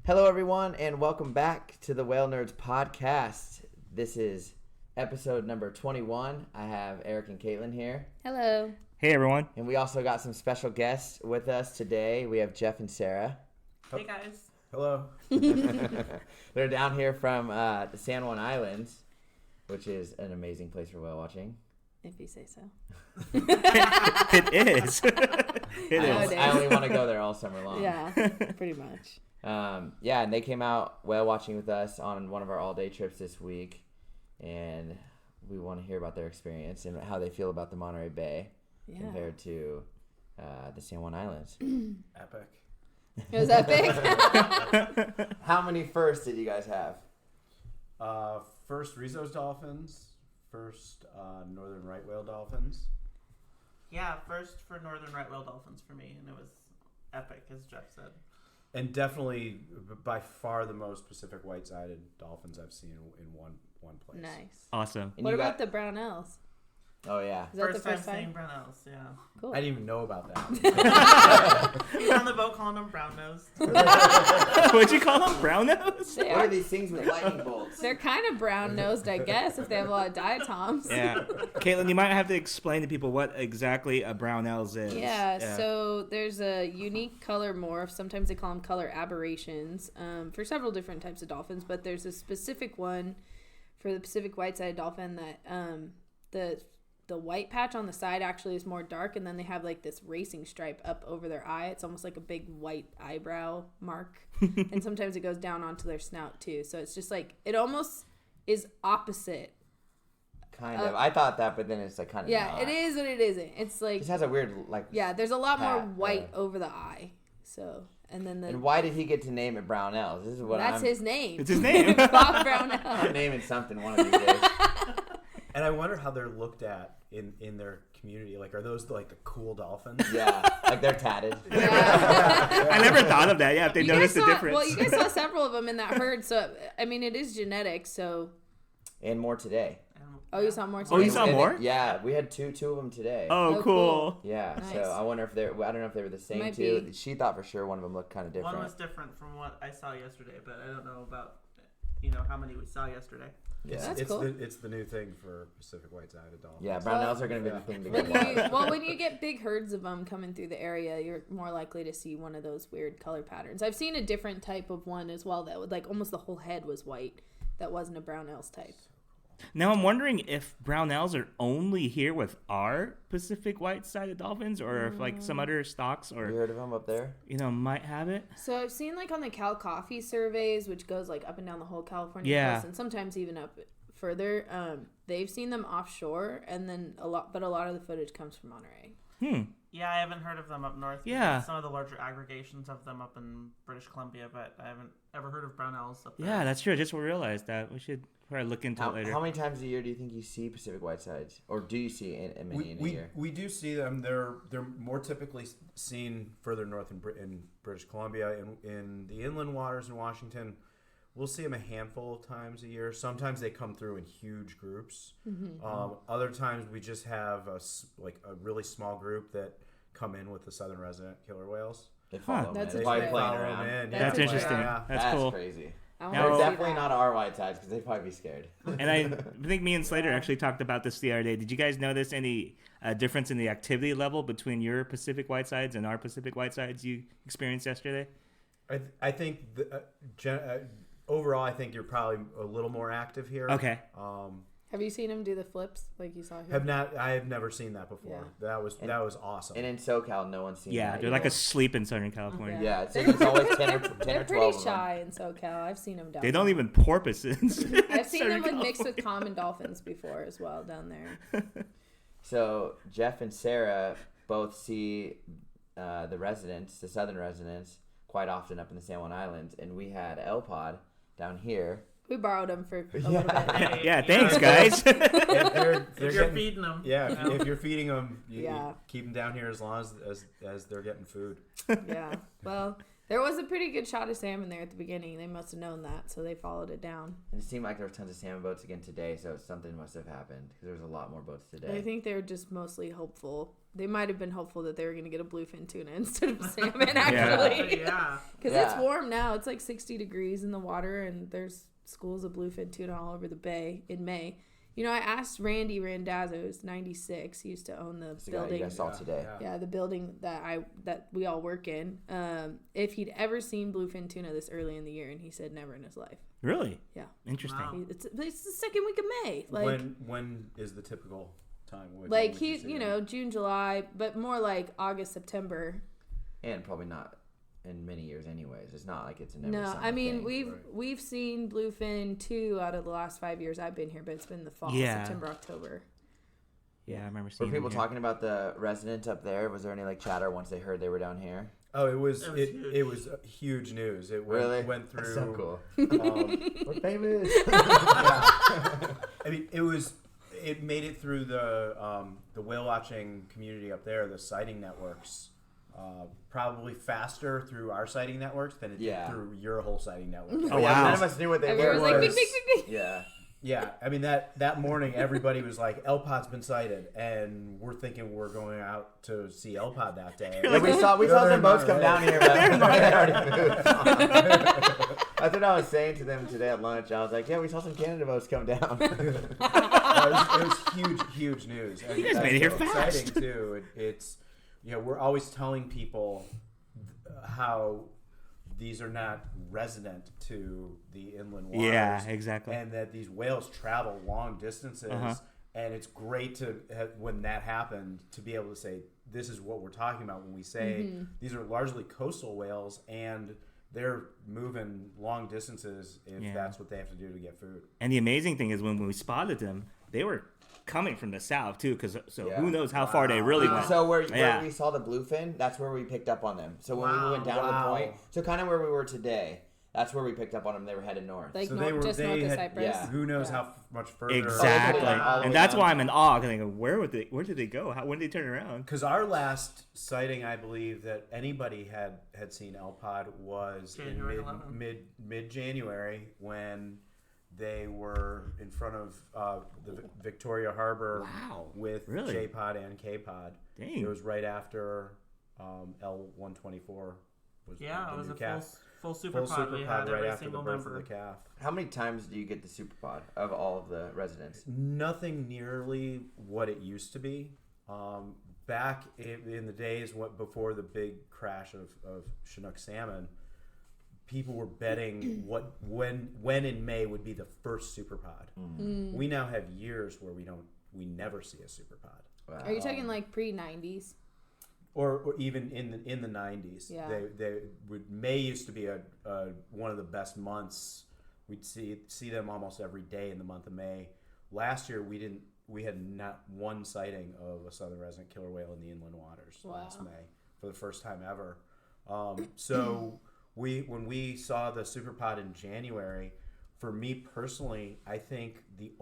Hello, everyone, and welcome back to the Whalenerds podcast. This is episode number 21. I have Eric and Caitlin here. Hello. Hey, everyone. And we also got some special guests with us today. We have Jeff and Sarah. Hey, guys. Hello. They're down here from the San Juan Islands, which is an amazing place for whale watching. If you say so. It is. I only want to go there all summer long. Yeah, pretty much. Yeah, and they came out whale watching with us on one of our all-day trips this week, and we want to hear about their experience and how they feel about the Monterey Bay compared to the San Juan Islands. Epic. It was epic. How many firsts did you guys have? First Rizzo's dolphins. First northern right whale dolphins. Yeah, first for northern right whale dolphins for me, and it was epic, as Jeff said. And definitely, by far, the most Pacific white-sided dolphins I've seen in one place. Nice. Awesome. And What you about the brownells? Oh, yeah. Is that First the first time seeing time? brown nose, yeah. Cool. I didn't even know about that. We were on the boat calling them brown nose. What'd you call them? Brown nose? They What are are, these things with lightning bolts? they're kind of brown-nosed, I guess, if they have a lot of diatoms. Yeah. Caitlin, you might have to explain to people what exactly a brownells is. Yeah, so there's a unique color morph. Sometimes they call them color aberrations for several different types of dolphins, but there's a specific one for the Pacific white-sided dolphin that the white patch on the side actually is more dark, and then they have like this racing stripe up over their eye. It's almost like a big white eyebrow mark. And sometimes it goes down onto their snout too. So it's just like, it almost is opposite. Kind of. I thought that, but then it's like kind of Yeah, not. it is and it isn't. It's It like, just has a weird, like... yeah, there's a lot more pat, white over the eye. So, and then And why did he get to name it Brownells? This is what that's his name. It's his name. Bob Brownell. I'm naming something one of these days. And I wonder how they're looked at in their community. Like, are those like the cool dolphins? Yeah, like they're tatted. Yeah. I never thought of that. Yeah, if they You noticed guys the saw- difference. Well, you guys saw several of them in that herd, so I mean, it is genetic. So, And more today. oh, you saw more. Oh, you today? saw And more? Yeah, we had two of them today. Oh, Oh, cool. Yeah, so Nice. I wonder if they're... I don't know if they were the same Might two. be. She thought for sure one of them looked kind of different. One was different from what I saw yesterday, but I don't know about, how many we saw yesterday. Yeah, That's it's cool. it's the new thing for Pacific white-sided dolphins. yeah, Brownells are going to be the thing to get wild. When you get big herds of them coming through the area, you're more likely to see one of those weird color patterns. I've seen a different type of one as well that would, like, almost the whole head was white. That wasn't a brownells type. Now, I'm wondering if brownells are only here with our Pacific white-sided dolphins, or if, like, some other stocks You or, heard of them up there? might have it. So I've seen, like, on the Cal Coffee surveys, which goes, like, up and down the whole California Yeah. coast, and sometimes even up further, they've seen them offshore, and then a lot of the footage comes from Monterey. Yeah, I haven't heard of them up north. Yeah. Some of the larger aggregations of them up in British Columbia, but I haven't ever heard of brown owls up there. Yeah, that's true. I just realized that. We should probably look into it later. How many times a year do you think you see Pacific whitesides? Or do you see many in a year? We do see them. They're more typically seen further north in British Columbia. In the inland waters in Washington, we'll see them a handful of times a year. Sometimes they come through in huge groups. Other times we just have a really small group that come in with the southern resident killer whales. They follow That's them. a They trip. playing Follow around. them in. That's Yeah. interesting. Yeah. That's cool. Crazy. I Now- wanna They're see definitely that. not our whitesides because they'd probably be scared. And I think me and Slater actually talked about this the other day. Did you guys notice any difference in the activity level between your Pacific whitesides and our Pacific whitesides you experienced yesterday? I think overall, I think you're probably a little more active here. Okay. Have you seen him do the flips like you saw here? I have never seen that before. Yeah. That was awesome. And in SoCal, no one's seen Yeah, that. they're like asleep in Southern California. Yeah, it's always 10 or 12 They're of pretty them. shy in SoCal. I've seen them down They there. don't even porpoises. I've seen them like mixed with common dolphins before as well down there. So Jeff and Sarah both see the southern residents, quite often up in the San Juan Islands, and we had El Pod down here. We borrowed them for a little bit. Hey, Yeah, thanks, guys. They're If you're feeding them. Yeah, if you're feeding them, you Yeah. keep them down here as long as they're getting food. Yeah. Well, There was a pretty good shot of salmon there at the beginning. They must have known that, so they followed it down. And it seemed like there were tons of salmon boats again today, so something must have happened because there was a lot more boats today. I think they were just mostly hopeful. They might have been hopeful that they were going to get a bluefin tuna instead of salmon, actually. Yeah. Because it's warm now. It's like 60 degrees in the water, and there's schools of bluefin tuna all over the bay in May. You know, I asked Randy Randazzo, who's 96. He used to own the building. You guys saw today. Yeah, the building that we all work in. If he'd ever seen bluefin tuna this early in the year, and he said never in his life. Really? Yeah. Interesting. Wow. It's the second week of May. Like when is the typical time? Like June, July, but more like August, September. And probably not in many years anyways. It's not like it's an No, summer I mean thing. we've seen bluefin 2 out of the last 5 years I've been here, but it's been the fall, September, October. Yeah, I remember seeing. Were people talking about the residents up there? Was there any like chatter once they heard they were down here? Oh, it was huge news. It went through. That's so cool. We're famous. I mean, it made it through the whale watching community up there, the sighting networks. Probably faster through our sighting networks than it did through your whole sighting network. Oh, wow. None of us knew what they were. Everyone was like, big, big, big, big. Yeah. Yeah, I mean that morning everybody was like, "El-Pod's been sighted," and we're thinking we're going out to see El-Pod that day. Yeah, we saw some boats come down here, but they already moved. That's what I was saying to them today at lunch. I was like, "Yeah, we saw some Canada boats come down." It was huge news. And you guys made it here fast. Exciting too. It's we're always telling people how these are not resident to the inland waters. Yeah, exactly. And that these whales travel long distances. And it's great to, when that happened, to be able to say, this is what we're talking about when we say these are largely coastal whales and they're moving long distances if that's what they have to do to get food. And the amazing thing is when we spotted them, they were coming from the south too, because who knows how far they really went. So where we saw the bluefin, that's where we picked up on them. So when we went down to the point, so kind of where we were today, that's where we picked up on them. They were headed north. Like so north of Cyprus. Yeah. Who knows how much further? Exactly, and that's down. why I'm in awe. Thinking, where did they go? When did they turn around? Because our last sighting, I believe, that anybody had seen El-Pod was January in mid January when they were in front of the Victoria Harbor with J-Pod and K-Pod. Dang. It was right after L124 was it was new full super pod. We had right every after the single birth member. of the calf. How many times do you get the super pod of all of the residents? Nothing nearly what it used to be. Back in the days before the big crash of Chinook salmon, people were betting when in May would be the first super pod. We now have years where we never see a super pod. Wow. Are you talking like pre-90s? Or even in the 90s. Yeah. May used to be a one of the best months. We'd see them almost every day in the month of May. Last year we had not one sighting of a southern resident killer whale in the inland waters last May for the first time ever. So when we saw the super pod in January, for me personally, I think the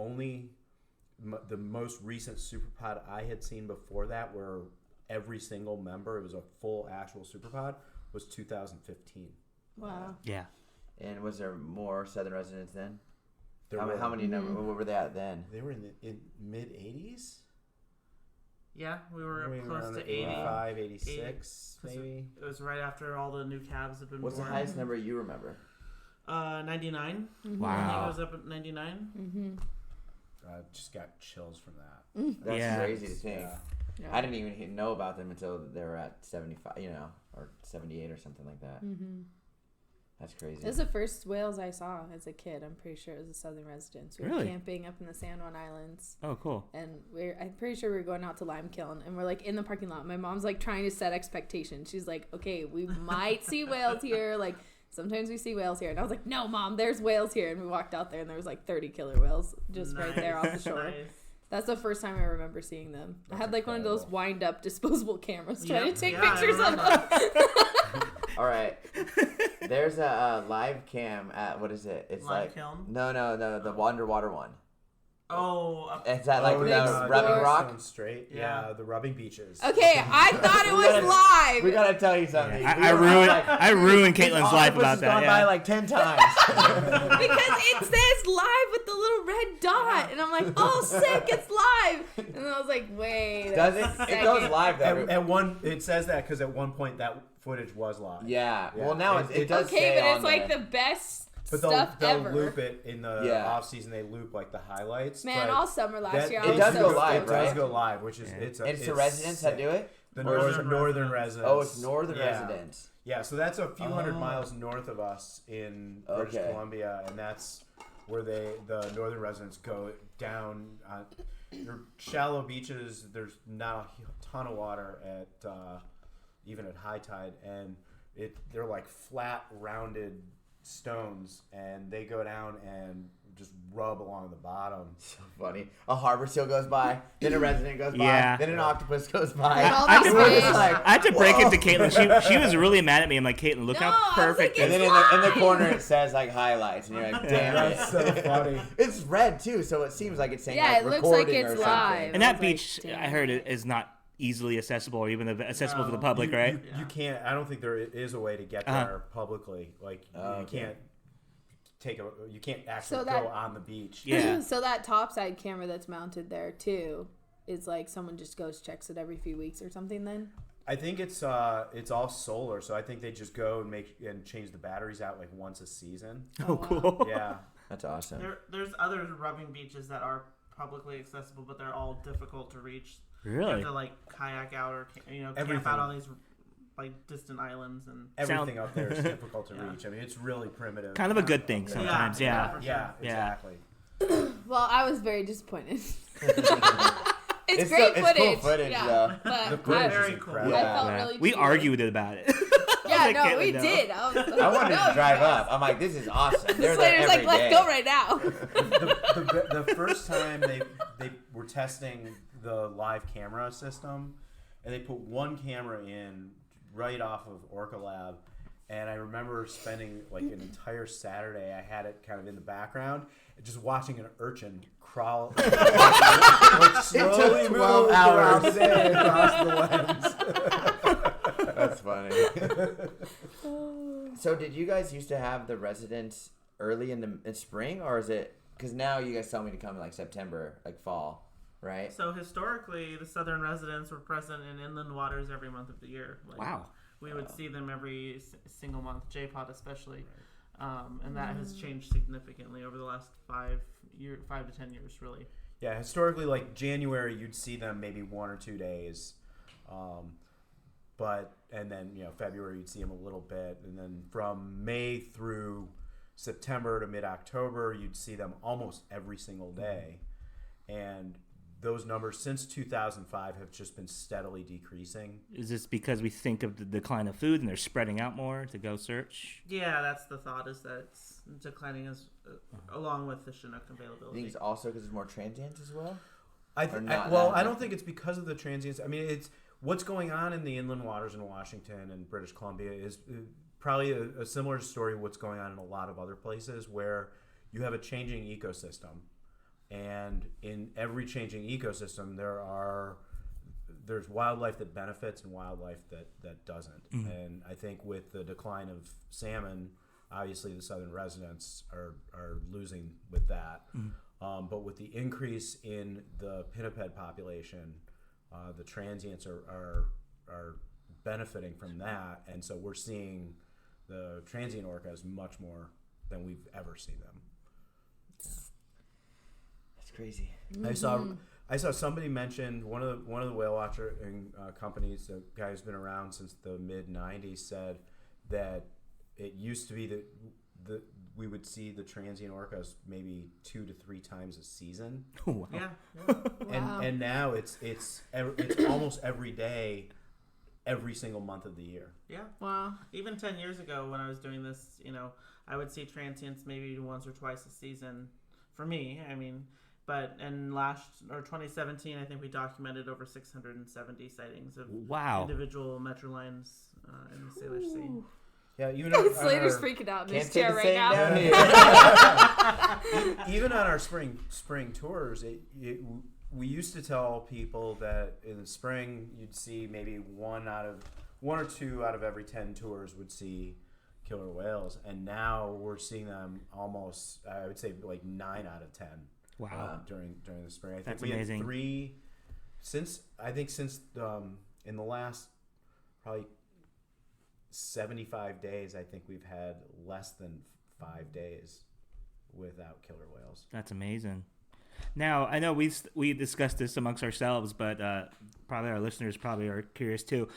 most recent super pod I had seen before that, where every single member, it was a full actual super pod, was 2015. Wow. Yeah. And was there more southern residents then? How many number? What were they at then? They were in mid 80s. Yeah, we were close to 85, 86, maybe. It was right after all the new calves had been What's born. the highest number you remember? 99. Wow. I think it was up at 99. I just got chills from that. That's crazy to think. Yeah. I didn't even know about them until they were at 75, or 78 or something like that. That's crazy. It was the first whales I saw as a kid. I'm pretty sure it was the southern residents. We were camping up in the San Juan Islands. Oh, cool. And I'm pretty sure we were going out to Lime Kiln, and we're like in the parking lot. My mom's like trying to set expectations. She's like, okay, we might see whales here. Like, sometimes we see whales here. And I was like, no, Mom, there's whales here. And we walked out there, and there was like 30 killer whales just right there off the shore. Nice. That's the first time I remember seeing them. I had like one of those wind-up disposable cameras trying to take I pictures of remember. them. All right. There's a live cam at, what is it? It's Lime like Kiln? No, the underwater one. Oh, Is that like the Next rubbing door. rock? Stone Straight. Yeah. Yeah, the rubbing beaches. Okay, I thought it was live. We gotta tell you something. Yeah, I ruined Caitlin's life about that. Gone by like 10 times. Because it says live with the little red dot, and I'm like, oh, sick, it's live. And I was like, wait. Does it? a It goes second. live though. At one, it says that because at one point that footage was live. Yeah. Yeah. Well, now it does Okay, say but on it's like there. the best But stuff they'll ever. loop it in the Yeah. off season. They loop like the highlights. Man, but all summer last year, I it was does so go live, It right? does go live, which is Yeah. It's the residents that do it. The Northern northern residents. residents. Oh, it's northern Yeah. residents. Yeah, so that's a few hundred Oh. miles north of us in British Okay. Columbia, and that's where the northern residents go down. They're shallow beaches. There's not a ton of water at even at high tide, and they're like flat, rounded stones, and they go down and just rub along the bottom. So funny. A harbor seal goes by, then a resident goes by, Yeah. then an octopus goes by. And all I had these to break- fish. like, I had to break it to whoa. Caitlin. She was really mad at me. I'm like, Caitlin, look No, how I was perfect like, And it then is. in the corner it says like highlights, and you're like, damn it. That's so funny. It's red too, so it seems like it's saying Yeah, like it looks like recording it's or something. live. And that I was like, beach, damn. I heard, it is not easily accessible or even accessible to the No. public, right? You can't. I don't think there is a way to get Uh-huh. there publicly. Like Oh, you okay. can't you can't actually So that- go on the beach. Yeah. So that topside camera that's mounted there too is like someone just goes checks it every few weeks or something. Then I think it's all solar, so I think they just go and change the batteries out like once a season. Oh, cool. Yeah. That's awesome. There's other rubbing beaches that are publicly accessible, but they're all difficult to reach. You Really? have to like kayak out or camp Everything. out on these like distant islands and. Everything up there is difficult to reach. I mean, it's really primitive. Kind of a good thing sometimes, yeah. for sure. Yeah, Yeah. exactly. well, I was very disappointed. It's It's great cool footage. footage, yeah, though. but The footage I, is Very cool. incredible. I Yeah. felt Yeah. really We cheated. argued about it. Yeah, Like, no, Caitlin, we no. did. I wanted to drive up. I'm like, this is awesome. They're there Slater's every like, day. let's go right now. The first time they were testing the live camera system, and they put one camera in right off of Orca Lab, and I remember spending like an entire Saturday. I had it kind of in the background, just watching an urchin crawl, like slowly took 12 move hours. around the day across the lens. That's funny. So did you guys used to have the residents early in spring, or is it because now you guys tell me to come in like September, like fall, right? So historically, the southern residents were present in inland waters every month of the year. Like, Wow. We would see them every single month, J-Pod especially, and that has changed significantly over the last 5 to 10 years, really. Yeah, historically, like January, you'd see them maybe 1 or 2 days, and then February you'd see them a little bit, and then from May through September to mid-October, you'd see them almost every single day, and those numbers since 2005 have just been steadily decreasing. Is this because we think of the decline of food and they're spreading out more to go search? Yeah, that's the thought, is that it's declining as along with the Chinook I availability. think it's also because there's more transients as well. I Or not don't that? think it's because of the transients. I mean, it's what's going on in the inland waters in Washington and British Columbia is probably a similar story to what's going on in a lot of other places where you have a changing ecosystem. And in every changing ecosystem, there's wildlife that benefits and wildlife that doesn't. Mm-hmm. And I think with the decline of salmon, obviously the southern residents are losing with that. Mm-hmm. But with the increase in the pinniped population, the transients are benefiting from that. And so we're seeing the transient orcas much more than we've ever seen them. Crazy. I saw somebody mention one of the whale watching companies, the guy who's been around since the mid '90s, said that it used to be that we would see the transient orcas maybe 2 to 3 times a season, Oh, wow. Yeah. Wow. and now it's almost every day, every single month of the year. Yeah. Wow. Even 10 years ago when I was doing this, I would see transients maybe once or twice a season for me. I mean, but in 2017, I think we documented over 670 sightings of Wow. individual metrolines in the Salish Sea. Yeah, even Slater's freaking out in Can't his take chair the right same now. down here. even on our spring tours, we used to tell people that in the spring you'd see maybe one or two out of every 10 tours would see killer whales, and now we're seeing them almost, I would say, like 9 out of 10. Wow. During the spring, I think That's we amazing. had 3 since in the last probably 75 days. I think we've had less than 5 days without killer whales. That's amazing. Now, I know we discussed this amongst ourselves, but probably our listeners probably are curious too.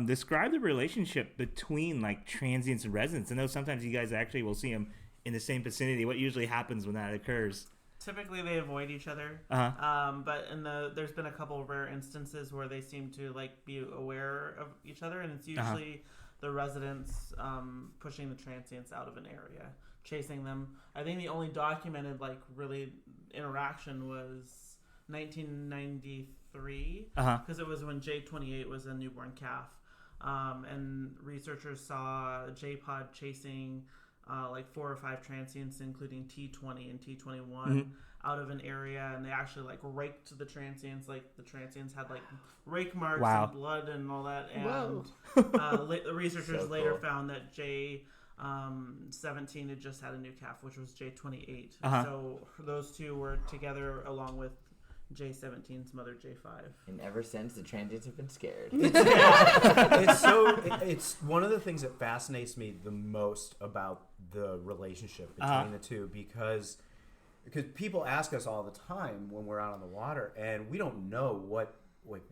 Describe the relationship between like transients and residents. I know sometimes you guys actually will see them in the same vicinity. What usually happens when that occurs? Typically, they avoid each other. But there's been a couple of rare instances where they seem to like be aware of each other, and it's usually the residents pushing the transients out of an area, chasing them. I think the only documented like really interaction was 1993, because it was when J28 was a newborn calf, and researchers saw a J-pod chasing like 4 or 5 transients, including T20 and T21, out of an area, and they actually like raked the transients. Like the transients had like rake marks and blood and all that. And the researchers later found that J17 had just had a new calf, which was J28. So those two were together along with J17's mother, J5. And ever since, the transients have been scared. It's one of the things that fascinates me the most about the relationship between the two, because people ask us all the time when we're out on the water, and we don't know what, like,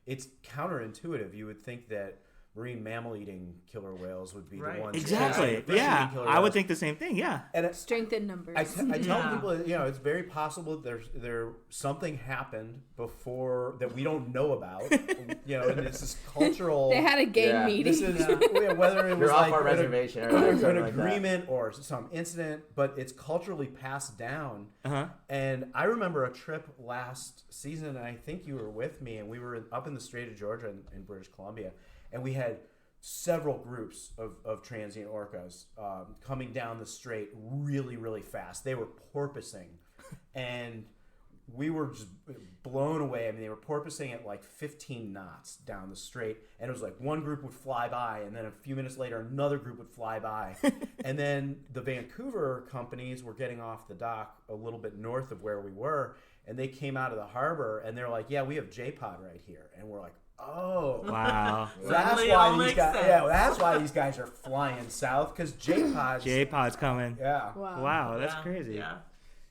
it's counterintuitive. You would think that marine mammal eating killer whales would be the ones. Exactly. Yeah, I would think the same thing. Yeah. And strength in numbers. I tell people, it's very possible there something happened before that we don't know about. And it's this cultural. They had a gang meeting. This is whether it was You're off like our reservation or an like agreement or some incident, but it's culturally passed down. And I remember a trip last season, and I think you were with me, and we were up in the Strait of Georgia in British Columbia. And we had several groups of transient orcas coming down the strait really, really fast. They were porpoising, and we were just blown away. I mean, they were porpoising at like 15 knots down the strait, and it was like one group would fly by, and then a few minutes later, another group would fly by. And then the Vancouver companies were getting off the dock a little bit north of where we were, and they came out of the harbor, and they're like, yeah, we have J-pod right here. And we're like, oh wow! That's why these guys. Yeah, that's why these guys are flying south, because J-pod's coming. Yeah. Wow, that's crazy. Yeah.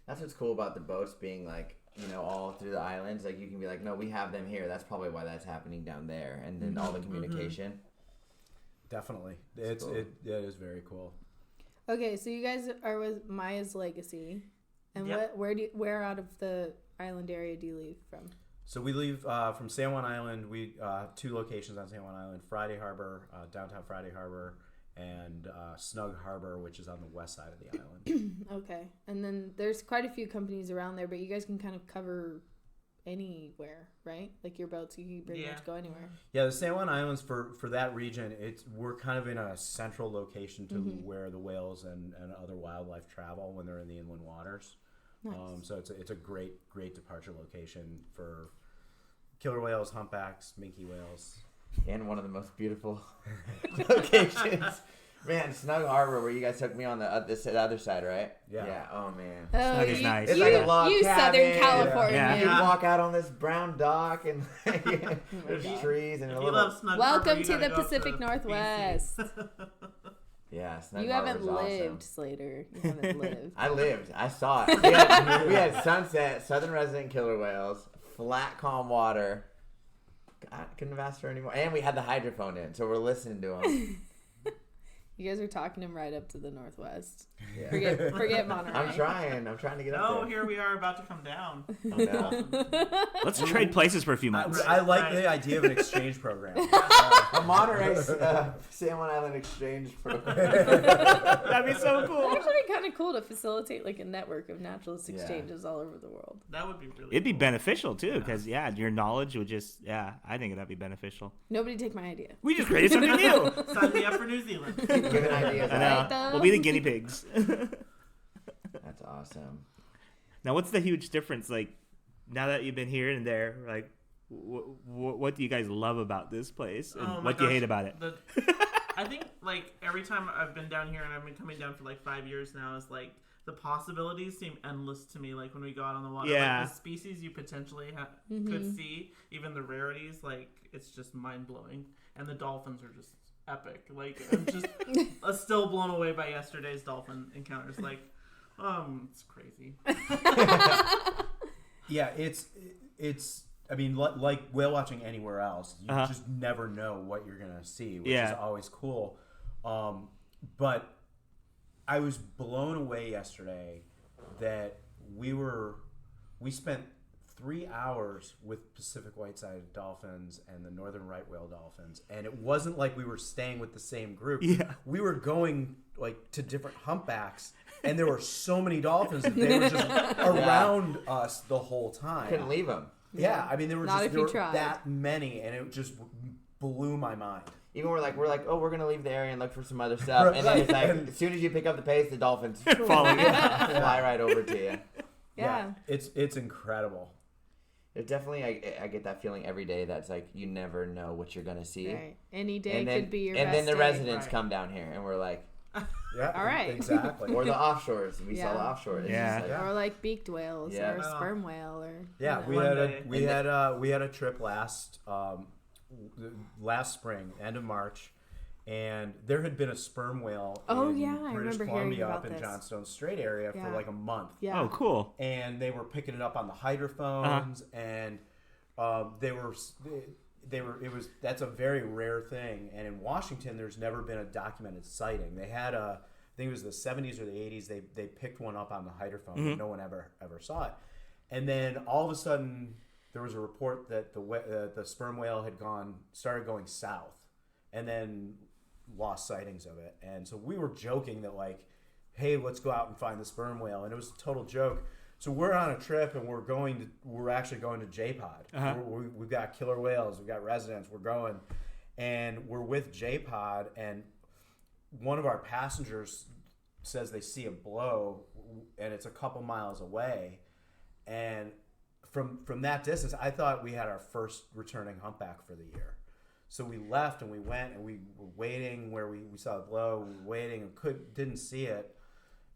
That's what's cool about the boats being like, all through the islands. Like you can be like, no, we have them here. That's probably why that's happening down there, and then all the communication. Definitely, it is very cool. Okay, so you guys are with Maya's Legacy, and where out of the island area do you leave from? So we leave from San Juan Island. We 2 locations on San Juan Island: Friday Harbor, downtown Friday Harbor, and Snug Harbor, which is on the west side of the island. Okay, and then there's quite a few companies around there, but you guys can kind of cover anywhere, right? Like your boats, you can pretty much go anywhere. Yeah, the San Juan Islands for that region, we're kind of in a central location to where the whales and other wildlife travel when they're in the inland waters. Nice. So it's a great departure location for killer whales, humpbacks, minke whales. And one of the most beautiful locations. Man, Snug Harbor, where you guys took me on the other side, right? Yeah. Oh, man. Snug is nice. It's like a log cabin. Southern California. Yeah. You walk out on this brown dock, and there's trees and a little... Welcome to the Pacific Northwest. Yeah, Snug You Harbor haven't is lived, awesome. Slater. You haven't lived. I lived. I saw it. We had sunset, southern resident killer whales, flat, calm water. I couldn't have asked for any more. And we had the hydrophone in, so we're listening to them. You guys are talking him right up to the northwest. Yeah. Forget Monterey. I'm trying to get up there. Oh, here we are about to come down. Oh, no. Let's trade places for a few months. I like the idea of an exchange program. A Monterey San Juan Island exchange program. That'd be so cool. It'd actually be kind of cool to facilitate like a network of naturalist exchanges all over the world. That would be really It'd be cool. beneficial too, because your knowledge would just I think that'd be beneficial. Nobody take my idea. We just created something new. Sign me up for New Zealand. Giving ideas. I know. Right, though? We'll be the guinea pigs. That's awesome. Now, what's the huge difference? Like, now that you've been here and there, like, what do you guys love about this place, and what do you hate about it? I think like every time I've been down here, and I've been coming down for like 5 years now, is like the possibilities seem endless to me. Like when we go out on the water, Yeah. like the species you potentially could see, even the rarities, like it's just mind blowing. And the dolphins are just epic. Like I'm just still blown away by yesterday's dolphin encounters. Like, it's crazy. Yeah, it's. I mean, like whale watching anywhere else, you just never know what you're gonna see, which is always cool. But I was blown away yesterday that we spent 3 hours with Pacific white-sided dolphins and the northern right whale dolphins, and it wasn't like we were staying with the same group. Yeah. We were going like to different humpbacks, and there were so many dolphins that they were just around us the whole time. Couldn't leave them. Yeah, I mean there were Not if you just tried. that many, and it just blew my mind. Even we're like, oh, we're gonna leave the area and look for some other stuff, and then it's like, as soon as you pick up the pace, the dolphins Following you. fly right over to you. Yeah. It's incredible. It definitely, I get that feeling every day. That's like you never know what you're gonna see. Right. Any day And then, could be your and best then the day. residents come down here, and we're like, Yeah, All right. exactly. or the offshores. We saw the Yeah. offshore. It's Yeah. just like, Or like beaked whales Yeah. or a Oh. sperm whale or Yeah, you know. we had a trip last spring, end of March, and there had been a sperm whale Oh, in yeah, I British remember hearing Columbia about up in this. Johnstone Strait area Yeah. for like a month. Yeah. Oh, cool. And they were picking it up on the hydrophones, and that's a very rare thing. And in Washington, there's never been a documented sighting. They had I think it was the 70s or the 80s. They picked one up on the hydrophone, but no one ever saw it. And then all of a sudden, there was a report that the sperm whale had started going south, and then lost sightings of it. And so we were joking that like, hey, let's go out and find the sperm whale, and it was a total joke. So we're on a trip, and we're actually going to J-Pod. We've got killer whales, we've got residents, we're going, and we're with J-Pod, and one of our passengers says they see a blow, and it's a couple miles away, and from that distance, I thought we had our first returning humpback for the year. So we left, and we went, and we were waiting where we saw the blow. We were waiting and didn't see it.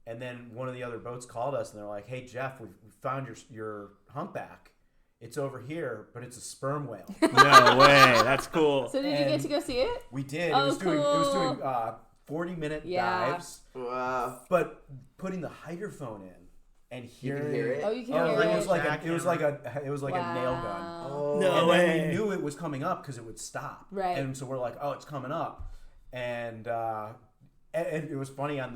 And then one of the other boats called us, and they're like, "Hey Jeff, we found your humpback. It's over here, but it's a sperm whale." No way. That's cool. So did you get to go see it? We did. Oh, It was doing cool. 40-minute Yeah. dives, wow. but putting the hydrophone in and You hearing can hear it. Oh, you can Oh, hear it it. was like a nail gun. Wow. Oh. No And way. then we knew it was coming up because it would stop. Right. And so we're like, oh, it's coming up. And it was funny on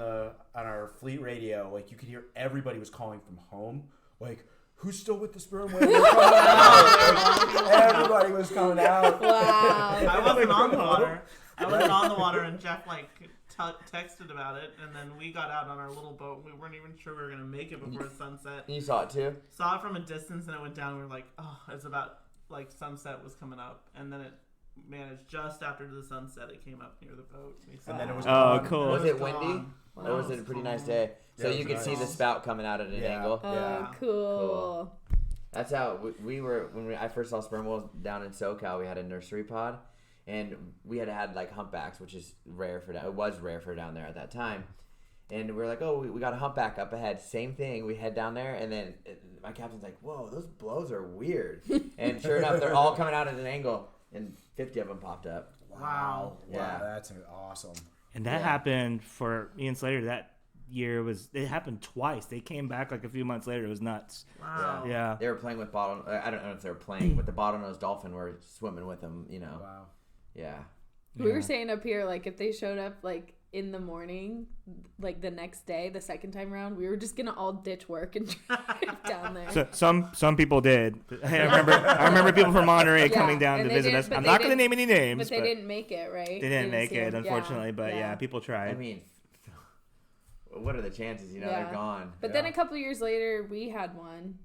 our fleet radio, like you could hear everybody was calling from home, like, who's still with the sperm whale? They're coming out. Like, everybody was coming out. Wow. I wasn't on the water. I wasn't on the water, and Jeff like texted about it, and then we got out on our little boat. We weren't even sure we were gonna make it before sunset. You saw it too? Saw it from a distance, and it went down. We were like, oh, it's about like sunset was coming up, and then it managed just after the sunset. It came up near the boat. We saw And then it was Oh, gone. cool. Was it gone. windy? Wow. Or was it a pretty nice day? Yeah, So it you was could see nice. the spout coming out at an Yeah. angle. Oh, Yeah. cool. That's how we were when I first saw sperm whales down in SoCal. We had a nursery pod, and we had like humpbacks, which is rare for it was rare for down there at that time. And we were like, oh, we got a humpback up ahead. Same thing. We head down there, and then my captain's like, whoa, those blows are weird. And sure enough, they're all coming out at an angle, and 50 of them popped up. Wow. Yeah. That's awesome. And that Yeah. happened for me and Slater that year. It happened twice. They came back like a few months later. It was nuts. Wow. Yeah. They were playing with I don't know if they were playing, but the bottlenose dolphin were swimming with them, you know. Wow. Yeah. We were saying up here, like, if they showed up, like, in the morning, like, the next day, the second time around, we were just going to all ditch work and drive down there. So some people did. I remember people from Monterey Yeah, coming down and to they visit didn't- us. but I'm they not going to didn't- name any names, But they didn't make it, right? They didn't make see it, them. unfortunately. Yeah, But yeah, people tried. I mean, what are the chances? You know, Yeah. they're gone. But then a couple years later, we had one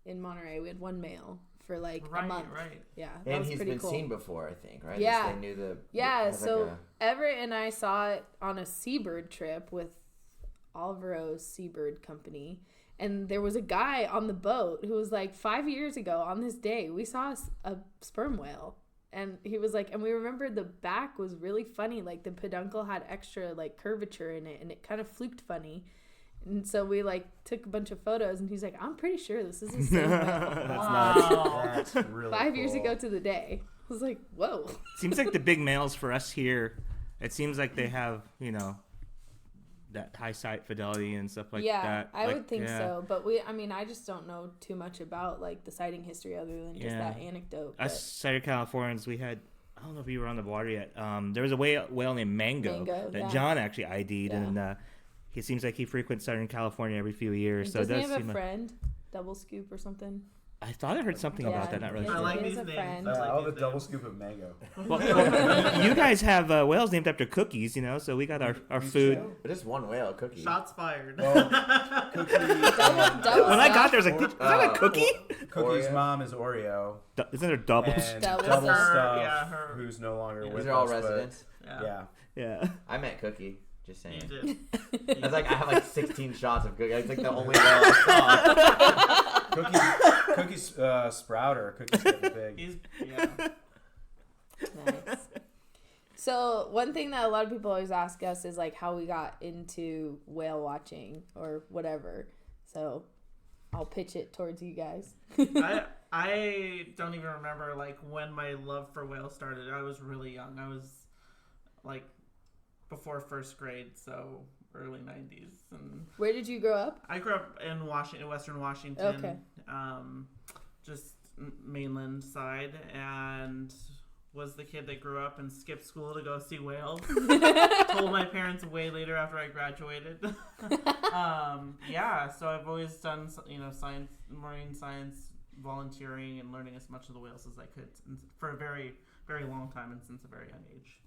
in Monterey. We had one male for like a month. Right. Yeah, that And was he's pretty been cool. seen before, I think, right? Yeah. They knew the. Yeah, it was so like Everett and I saw it on a seabird trip with Alvaro's Seabird Company. And there was a guy on the boat who was like 5 years ago on this day, we saw a sperm whale. And he was like, and we remembered the back was really funny. Like the peduncle had extra like curvature in it and it kind of fluked funny. And so we like took a bunch of photos and he's like, I'm pretty sure this is a same whale. That's really 5 years cool. ago to the day. I was like, whoa. Seems like the big males for us here, it seems like they have, that high sight fidelity and stuff like that. Yeah, I Like, would think so. But I just don't know too much about like the sighting history other than just that anecdote. Us Slater Californians, we had, I don't know if you were on the water yet. There was a whale named Mango that John actually ID'd, and he seems like he frequents Southern California every few years. Doesn't it he does have seem a friend? Double Scoop or something? I thought I heard something about that. Not really yeah, I sure. like he has these a names. friend. I like I'll have these a double names. scoop of mango. Well, you guys have whales named after cookies, so we got our food. But just one whale cookie. Shots fired. Well, Cookie, Double When I got stuff. there, I was like, is that a cookie? Cookie's Oreo. mom is Oreo. Isn't there doubles? And Double Double Stuff. Stuff, Yeah, her. who's no longer with us. These are all but- residents. Yeah. Yeah. I meant cookie. Just saying. You did. I was like, I have like 16 shots of cookie. It's like the only whale I saw. Cookie's sprouter. Cookie's getting big. Nice. So one thing that a lot of people always ask us is like how we got into whale watching or whatever. So I'll pitch it towards you guys. I don't even remember like when my love for whales started. I was really young. I was like before first grade, so early 90s. And Where did you grow up? I grew up in Western Washington. Okay. Just mainland side, and was the kid that grew up and skipped school to go see whales. Told my parents way later after I graduated. So I've always done science, marine science, volunteering, and learning as much of the whales as I could for a very, very long time and since a very young age.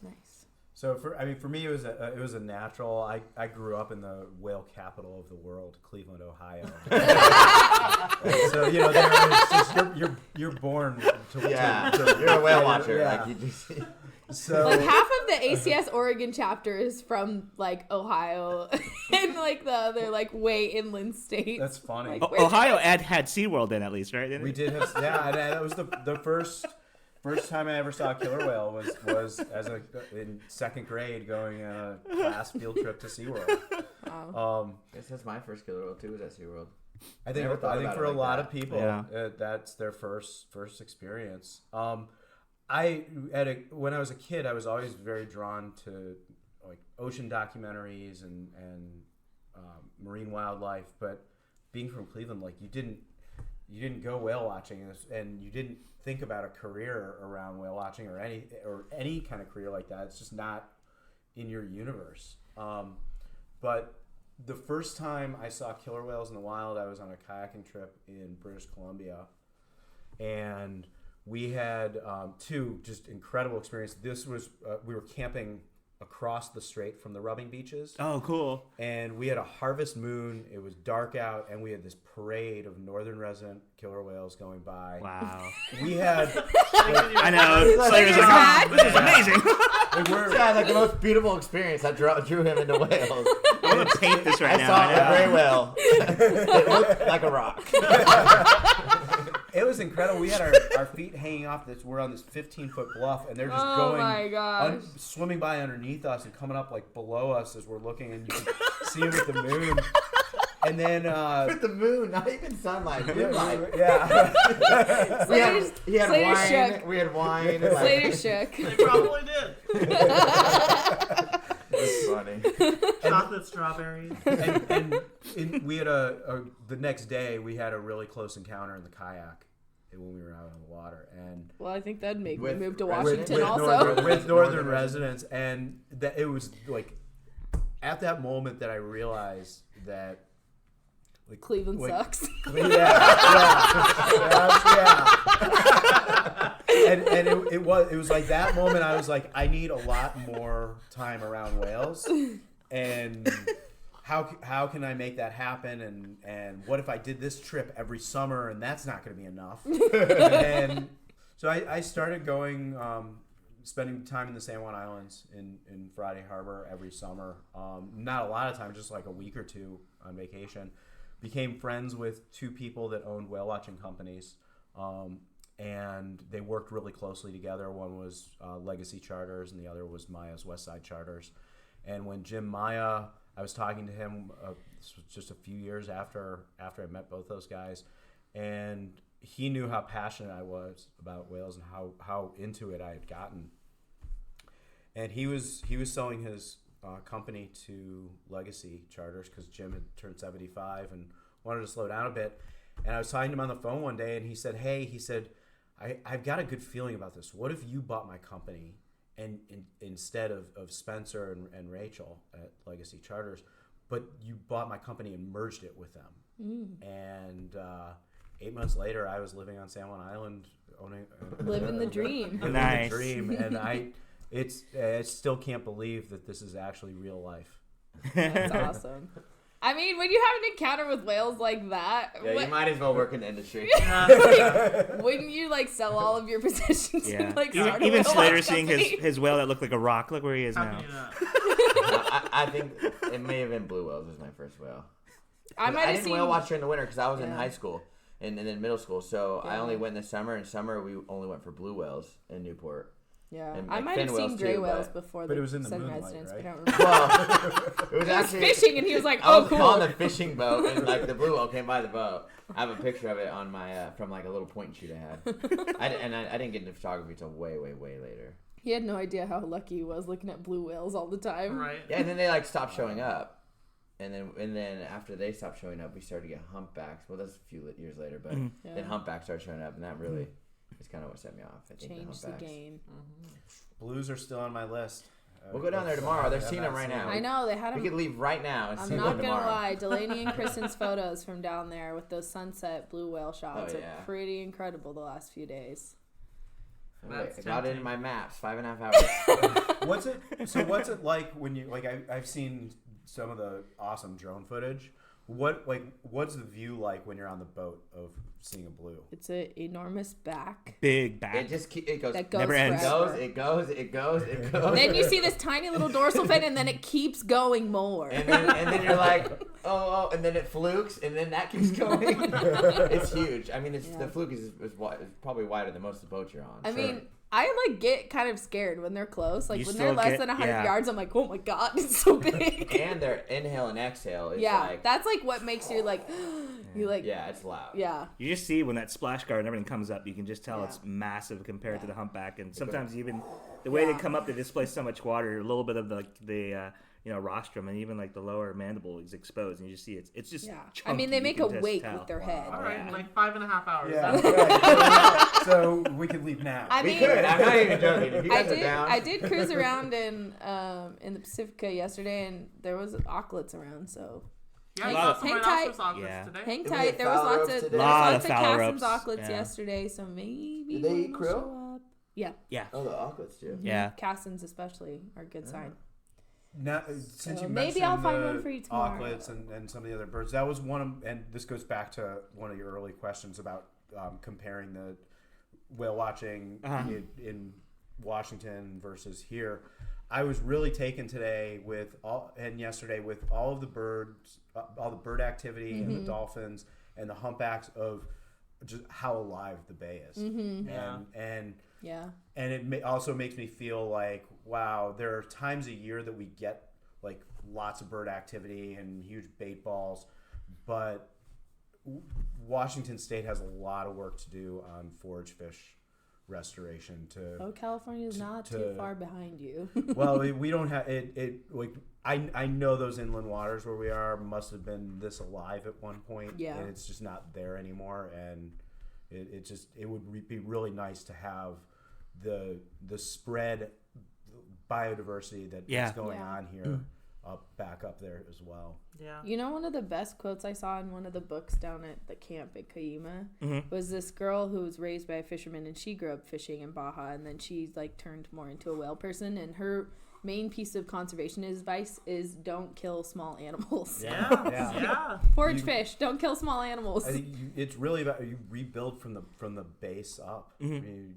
Nice. So for me, it was a natural. I grew up in the whale capital of the world, Cleveland, Ohio. So there it's just you're born to You're a whale watcher. Yeah. Like you just. So Like half of the ACS Oregon chapter is from like Ohio and like the other like way inland states. that's funny. Like, Ohio had SeaWorld in at least, right? Didn't We it? did have and that was the first time I ever saw a killer whale was in second grade going on a class field trip to SeaWorld. Wow. I guess that's my first killer whale too. Was at SeaWorld. I think Never thought about for it a like lot that. of people, Yeah. that's their first experience. When I was a kid, I was always very drawn to like ocean documentaries and marine wildlife. But being from Cleveland, like you didn't go whale watching, and you didn't think about a career around whale watching or any kind of career like that. It's just not in your universe. But the first time I saw killer whales in the wild, I was on a kayaking trip in British Columbia, and we had two just incredible experiences. This was we were camping across the strait from the rubbing beaches. Oh, cool. And we had a harvest moon. It was dark out, and we had this parade of northern resident killer whales going by. Wow. We had I know. Slater's like, this is amazing. Yeah, like the most beautiful experience that drew him into whales. I'm going to paint this right I now. saw I know. a gray whale. It looked like a rock. It was incredible. We had our feet hanging off this. We're on this 15-foot bluff, and they're just Oh my gosh. swimming by underneath us and coming up like below us as we're looking, and you can see them with the moon. And then With the moon, not even sunlight. Moonlight. yeah. He had Slater wine. shook. We had wine. And like, Slater shook. They probably did. It's funny. Chocolate strawberries. and we had the next day we had a really close encounter in the kayak when we were out on the water, and Well, I think that'd make me With- move to with- Washington with also. with northern residents, and that it was like at that moment that I realized that like Cleveland like, sucks. And it was like that moment I was like, I need a lot more time around whales, and how can I make that happen? And what if I did this trip every summer and that's not going to be enough? And so I started going, spending time in the San Juan Islands in Friday Harbor every summer. Not a lot of time, just like a week or two on vacation. Became friends with two people that owned whale watching companies. And they worked really closely together. One was Legacy Charters and the other was Maya's Westside Charters. And when Jim Maya, I was talking to him just a few years after I met both those guys, and he knew how passionate I was about whales and how into it I had gotten. And he was selling his company to Legacy Charters because Jim had turned 75 and wanted to slow down a bit. And I was talking to him on the phone one day, and he said, I've got a good feeling about this. What if you bought my company and instead of Spencer and Rachel at Legacy Charters, but you bought my company and merged it with them? And 8 months later, I was living on San Juan Island, living the dream. Nice. The dream, and I still can't believe that this is actually real life. That's awesome. I mean, when you have an encounter with whales like that, Yeah, you might as well work in the industry. Wouldn't you like sell all of your possessions? Yeah. And, like, start a Even whale Slater watch seeing company? his whale that looked like a rock. Look where he is How now. can you not? I think it may have been blue whales was my first whale. I might I have didn't seen whale watch during the winter because I was in Yeah. high school and then middle school. So I Yeah. only went in the summer. In summer, we only went for blue whales in Newport. Yeah, and, I like, might have fin seen whales gray too, whales but- before but the it was in the Sun moonlight, residence. right? But I don't remember. Well, it was He was actually fishing, and he was like, I "Oh, was cool." on the fishing boat, and like the blue whale came by the boat. I have a picture of it on my from like a little point and shoot I had. I didn't get into photography till way later. He had no idea how lucky he was looking at blue whales all the time. Right. Yeah, and then they like stopped showing up, and then after they stopped showing up, we started to get humpbacks. Well, that's a few years later, but then Yeah. humpbacks started showing up, and that really is kind of what set me off. I think Changed the humpbacks. game. Blues are still on my list. We'll go down there tomorrow. They're I have seeing not them right seen now. I know they had We them. could leave right now and I'm see not them gonna tomorrow. lie, Delaney and Kristen's photos from down there with those sunset blue whale shots Oh, are yeah. pretty incredible the last few days. That's I got it in tempting. my maps. 5.5 hours. What's it like when you I've seen some of the awesome drone footage. What's the view like when you're on the boat of seeing a blue? It's an enormous back Big back. It just it goes. that goes Never ends. forever. It goes. Then you see this tiny little dorsal fin, and then it keeps going more. and then you're like, oh, and then it flukes, and then that keeps going. It's huge. I mean, Yeah. the fluke is probably wider than most of the boats you're on. I So- mean, I like get kind of scared when they're close. Like You when still they're less get- than 100 yeah. yards, I'm like, oh my god, it's so big. and their inhale and exhale is Yeah, like, that's like what makes you like, you like, yeah, it's loud. yeah. You just see when that splash guard and everything comes up, you can just tell Yeah. it's massive compared to Yeah. the humpback. And sometimes even the way Yeah. they come up, they displace so much water. A little bit of the rostrum and even like the lower mandible is exposed, and you just see it's just. Yeah. I chunky, mean, they you make can a just wake tell. with their head. All right, Yeah. like 5.5 hours. Yeah, That's- right. So we can leave now. I We mean, could. I'm not even joking. If you guys are down. I did cruise around in the Pacifica yesterday, and there was auklets around. So Yeah, I lot saw of- some hang rhinoceros tight. auklets Yeah. today. hang Did we tight. get There was foul lots ropes of today? there was Lot lots of of foul Cassim's ropes. auklets Yeah. yesterday. So maybe Did they eat one will krill? show up. Yeah, Yeah. Oh, the auklets do. Yeah. Cassins especially are a good sign. Now, since So you maybe mentioned I'll find the one for you tomorrow. auklets and some of the other birds, that was one of, and this goes back to one of your early questions about comparing the whale watching in Washington versus here. I was really taken today and yesterday with all of the birds, all the bird activity and the dolphins and the humpbacks of just how alive the bay is. Yeah. Yeah. And it also makes me feel like, wow, there are times a year that we get like lots of bird activity and huge bait balls, but Washington State has a lot of work to do on forage fish restoration Oh, California is not too to- far behind you. well, we don't have it like I know those inland waters where we are must have been this alive at one point, Yeah. and it's just not there anymore, and it would be really nice to have the spread biodiversity that Yeah. is going Yeah. on here back up there as well. Yeah. You know, one of the best quotes I saw in one of the books down at the camp at Caima was this girl who was raised by a fisherman, and she grew up fishing in Baja, and then she like turned more into a whale person, and her main piece of conservation advice is don't kill small animals. Yeah. Forage fish, don't kill small animals. I think it's really about you rebuild from the base up. You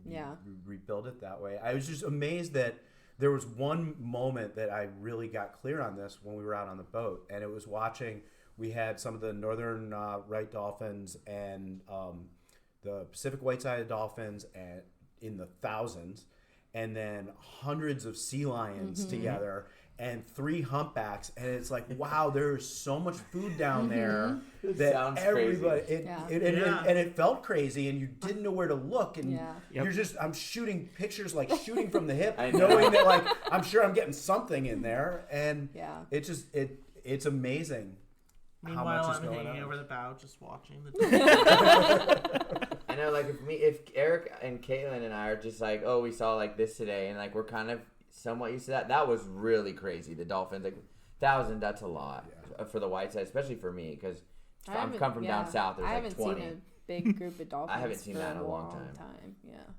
rebuild it that way. I was just amazed that there was one moment that I really got clear on this when we were out on the boat, and it was watching. We had some of the northern right dolphins and the Pacific white-sided dolphins and in the thousands, and then hundreds of sea lions together and 3 humpbacks, and it's like, wow, there's so much food down there that everybody and it felt crazy, and you didn't know where to look, and you're just I'm shooting pictures like shooting from the hip, knowing that like I'm sure I'm getting something in there, and it just it's amazing. Meanwhile, I'm hanging over the bow, just watching the. I know, like if Eric and Caitlin and I are just like, oh, we saw like this today, and like we're kind of somewhat used to that. That was really crazy. The dolphins, like 1,000, that's a lot for the white side, especially for me because I'm come from down south. There's like 20. I haven't seen a big group of dolphins. I haven't seen that in a long time.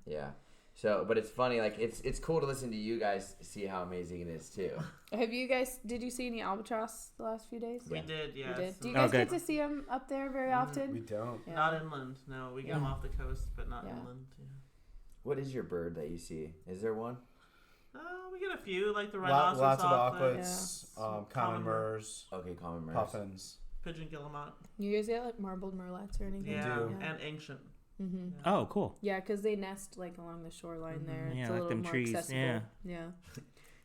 Yeah. So, but it's funny, like it's cool to listen to you guys see how amazing it is too. Did you see any albatross the last few days? We did, yes. You did? Do you guys get to see them up there very often? We don't. Yeah. Not inland. No, we get them off the coast, but not inland. Yeah. What is your bird that you see? Is there one? We get a few, like the rhinoceros. Lots of auklets, common murres. Okay, common murres. Puffins. Pigeon guillemot. You guys get like marbled merlets or anything? Yeah, and ancient. Mm-hmm. Yeah. Oh, cool. Yeah, because they nest like along the shoreline there. Yeah, it's a like little them more trees. accessible. Yeah.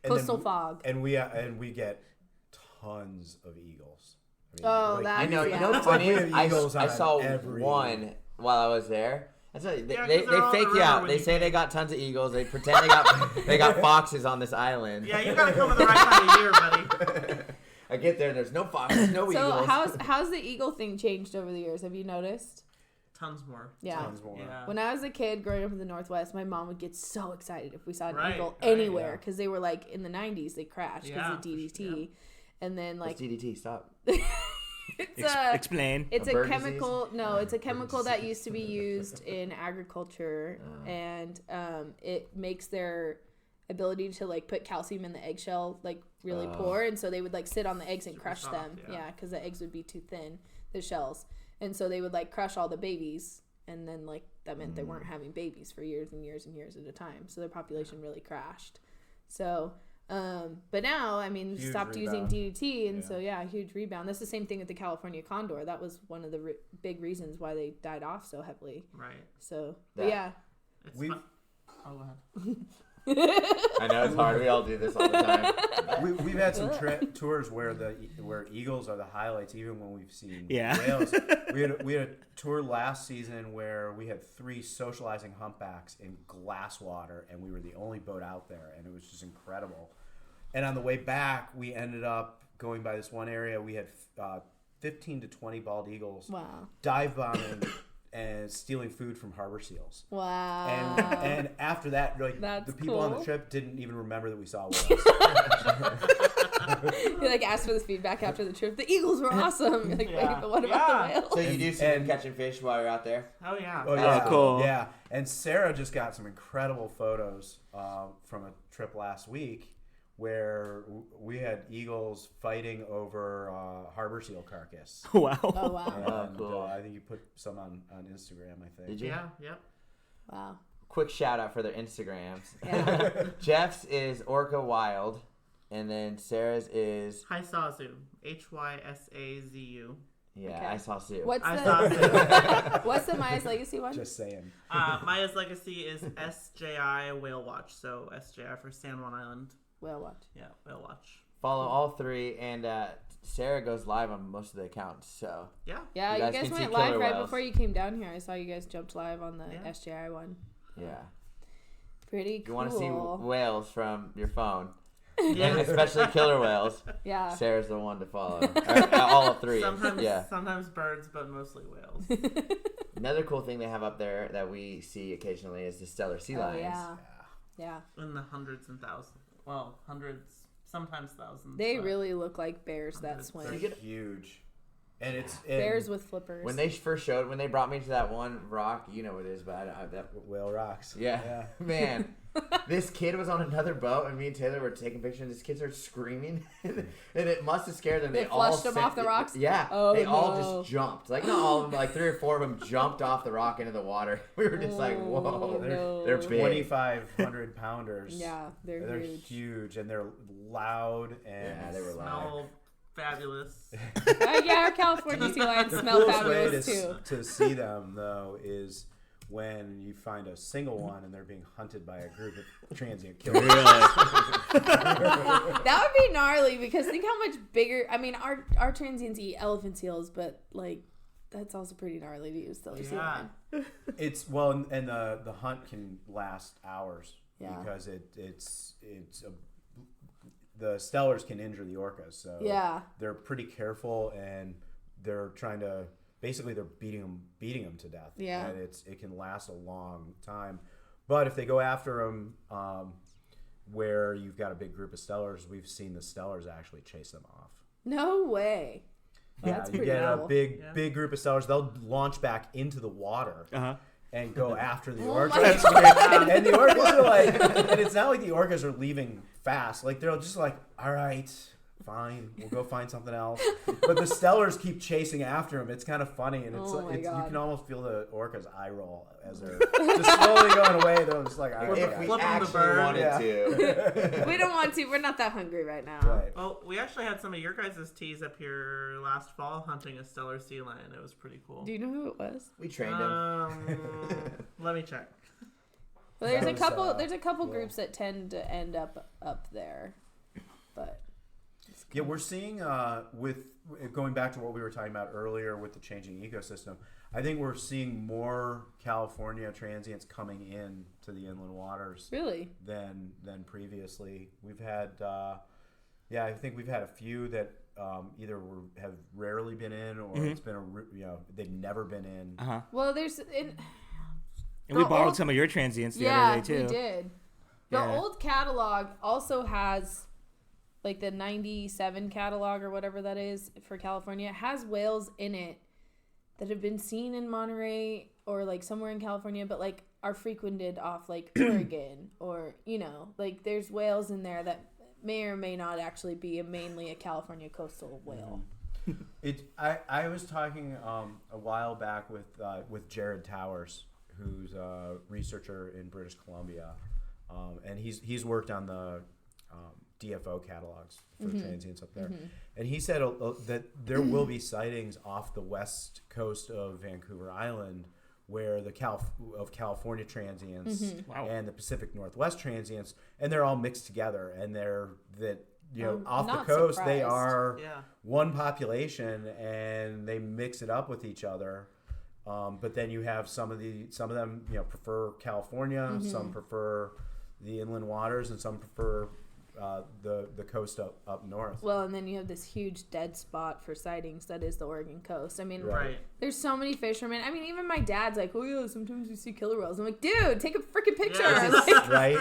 Coastal fog. And we get tons of eagles. I know. You know what's funny? I saw one while I was there. That's what, they fake you out. They say they got tons of eagles. They pretend they got foxes on this island. Yeah, you gotta come at the right time of year, buddy. I get there and there's no foxes, no eagles. So how's the eagle thing changed over the years? Have you noticed? Tons more. Yeah. Tons more. Yeah. When I was a kid growing up in the Northwest, my mom would get so excited if we saw an eagle anywhere because they were like in the 90s they crashed because of DDT. Yeah. And then like what's DDT? Stop. Explain. It's a chemical. No, it's a chemical that used to be used in agriculture, and it makes their ability to like put calcium in the eggshell like really poor, and so they would like sit on the eggs and crush them. Yeah, because the eggs would be too thin, the shells. And so they would like crush all the babies, and then like that meant they weren't having babies for years and years and years at a time. So their population really crashed. So, but now I mean, huge stopped rebound. using DDT, and so huge rebound. That's the same thing with the California condor. That was one of the big reasons why they died off so heavily. Right. So, but yeah. Go ahead. I know it's hard. We all do this all the time. We've had some tours where eagles are the highlights, even when we've seen whales. We had a tour last season where we had 3 socializing humpbacks in glass water, and we were the only boat out there, and it was just incredible. And on the way back, we ended up going by this one area. We had 15 to 20 bald eagles dive bombing and stealing food from harbor seals. Wow. And after that, like the people on the trip didn't even remember that we saw whales. You like asked for this feedback after the trip. The eagles were awesome. You're like, wait, but what about the whales? So you do see them catching fish while you're out there? Oh yeah. Oh yeah. Oh, cool. Yeah. And Sarah just got some incredible photos from a trip last week where we had eagles fighting over harbor seal carcass. Wow. Oh wow. And, cool. I think you put some on Instagram, I think. Did you? Yeah. Yep. Wow. Quick shout out for their Instagrams. Yeah. Jeff's is Orca Wild, and then Sarah's is Hysazu. Hysazu. Yeah, Okay. I saw Sue. What's the Maya's Legacy one? Just saying. Maya's Legacy is SJI Whale Watch. So SJI for San Juan Island. Whale Watch. Yeah, Whale Watch. Follow all 3, and Sarah goes live on most of the accounts. So yeah, you you guys went live right whales before you came down here. I saw you guys jumped live on the SJI one. Yeah. Pretty cool. You want to see whales from your phone. Yeah. And especially killer whales. Yeah. Sarah's the one to follow. All 3. Sometimes birds, but mostly whales. Another cool thing they have up there that we see occasionally is the stellar sea lions. Yeah. In the hundreds and thousands. Well, hundreds, sometimes thousands. They really look like bears that swim. They're huge. And it's bears with flippers. When they brought me to that one rock, you know what it is, but that Whale Rocks. Yeah. Man, This kid was on another boat, and me and Taylor were taking pictures, and this kid started screaming, and it must have scared them. They flushed them off the rocks? Yeah. Oh, they all no. just jumped. Like, not all of them, but like 3 or 4 of them jumped off the rock into the water. We were just like, whoa. They're big. 2,500 pounders. Yeah, they're huge, and they're loud, and yeah, they were loud. Smell fabulous. Yeah, our California sea lions smell fabulous too. To see them though is when you find a single one and they're being hunted by a group of transient killers. Really? That would be gnarly because think how much bigger. I mean, our transients eat elephant seals, but like that's also pretty gnarly to use still. Yeah. It's and the hunt can last hours because the stellars can injure the orcas, so they're pretty careful and they're trying to. Basically, they're beating them to death. Yeah, and it can last a long time. But if they go after them, where you've got a big group of stellars, we've seen the stellars actually chase them off. No way. Well, Yeah, that's you pretty get cool. a big group of stellars. They'll launch back into the water. And go after the orcas. And the orcas are like, and it's not like the orcas are leaving fast. Like they're just like, all right, fine, we'll go find something else. But the stellars keep chasing after them. It's kind of funny, and you can almost feel the orcas eye roll as they're just slowly going away. They're just like, all right, if we actually wanted to. We don't want to. We're not that hungry right now. Right. Well, we actually had some of your guys' teas up here last fall hunting a stellar sea lion. It was pretty cool. Do you know who it was? We trained him. Let me check. Well, there's a couple groups that tend to end up there, but. Yeah, we're seeing with going back to what we were talking about earlier with the changing ecosystem. I think we're seeing more California transients coming in to the inland waters. Really? Than previously. We've had, I think we've had a few that either have rarely been in, or it's been they've never been in. Well, and we borrowed some of your transients the other day too. Yeah, we did. The old catalog also has. Like the 97 catalog or whatever that is for California has whales in it that have been seen in Monterey or like somewhere in California, but like are frequented off like Oregon or, like there's whales in there that may or may not actually be mainly a California coastal whale. I was talking a while back with Jared Towers, who's a researcher in British Columbia, and he's worked on the DFO catalogs for transients up there. And he said that there will be sightings off the west coast of Vancouver Island where the California transients and the Pacific Northwest transients, and they're all mixed together, and they're off the coast surprised. They are one population and they mix it up with each other. But then you have some of them prefer California, some prefer the inland waters, and some prefer the coast up north. Well, and then you have this huge dead spot for sightings that is the Oregon coast. I mean, there's so many fishermen. I mean, even my dad's like, oh yeah, sometimes we see killer whales. I'm like, dude, take a freaking picture. Yeah. Right?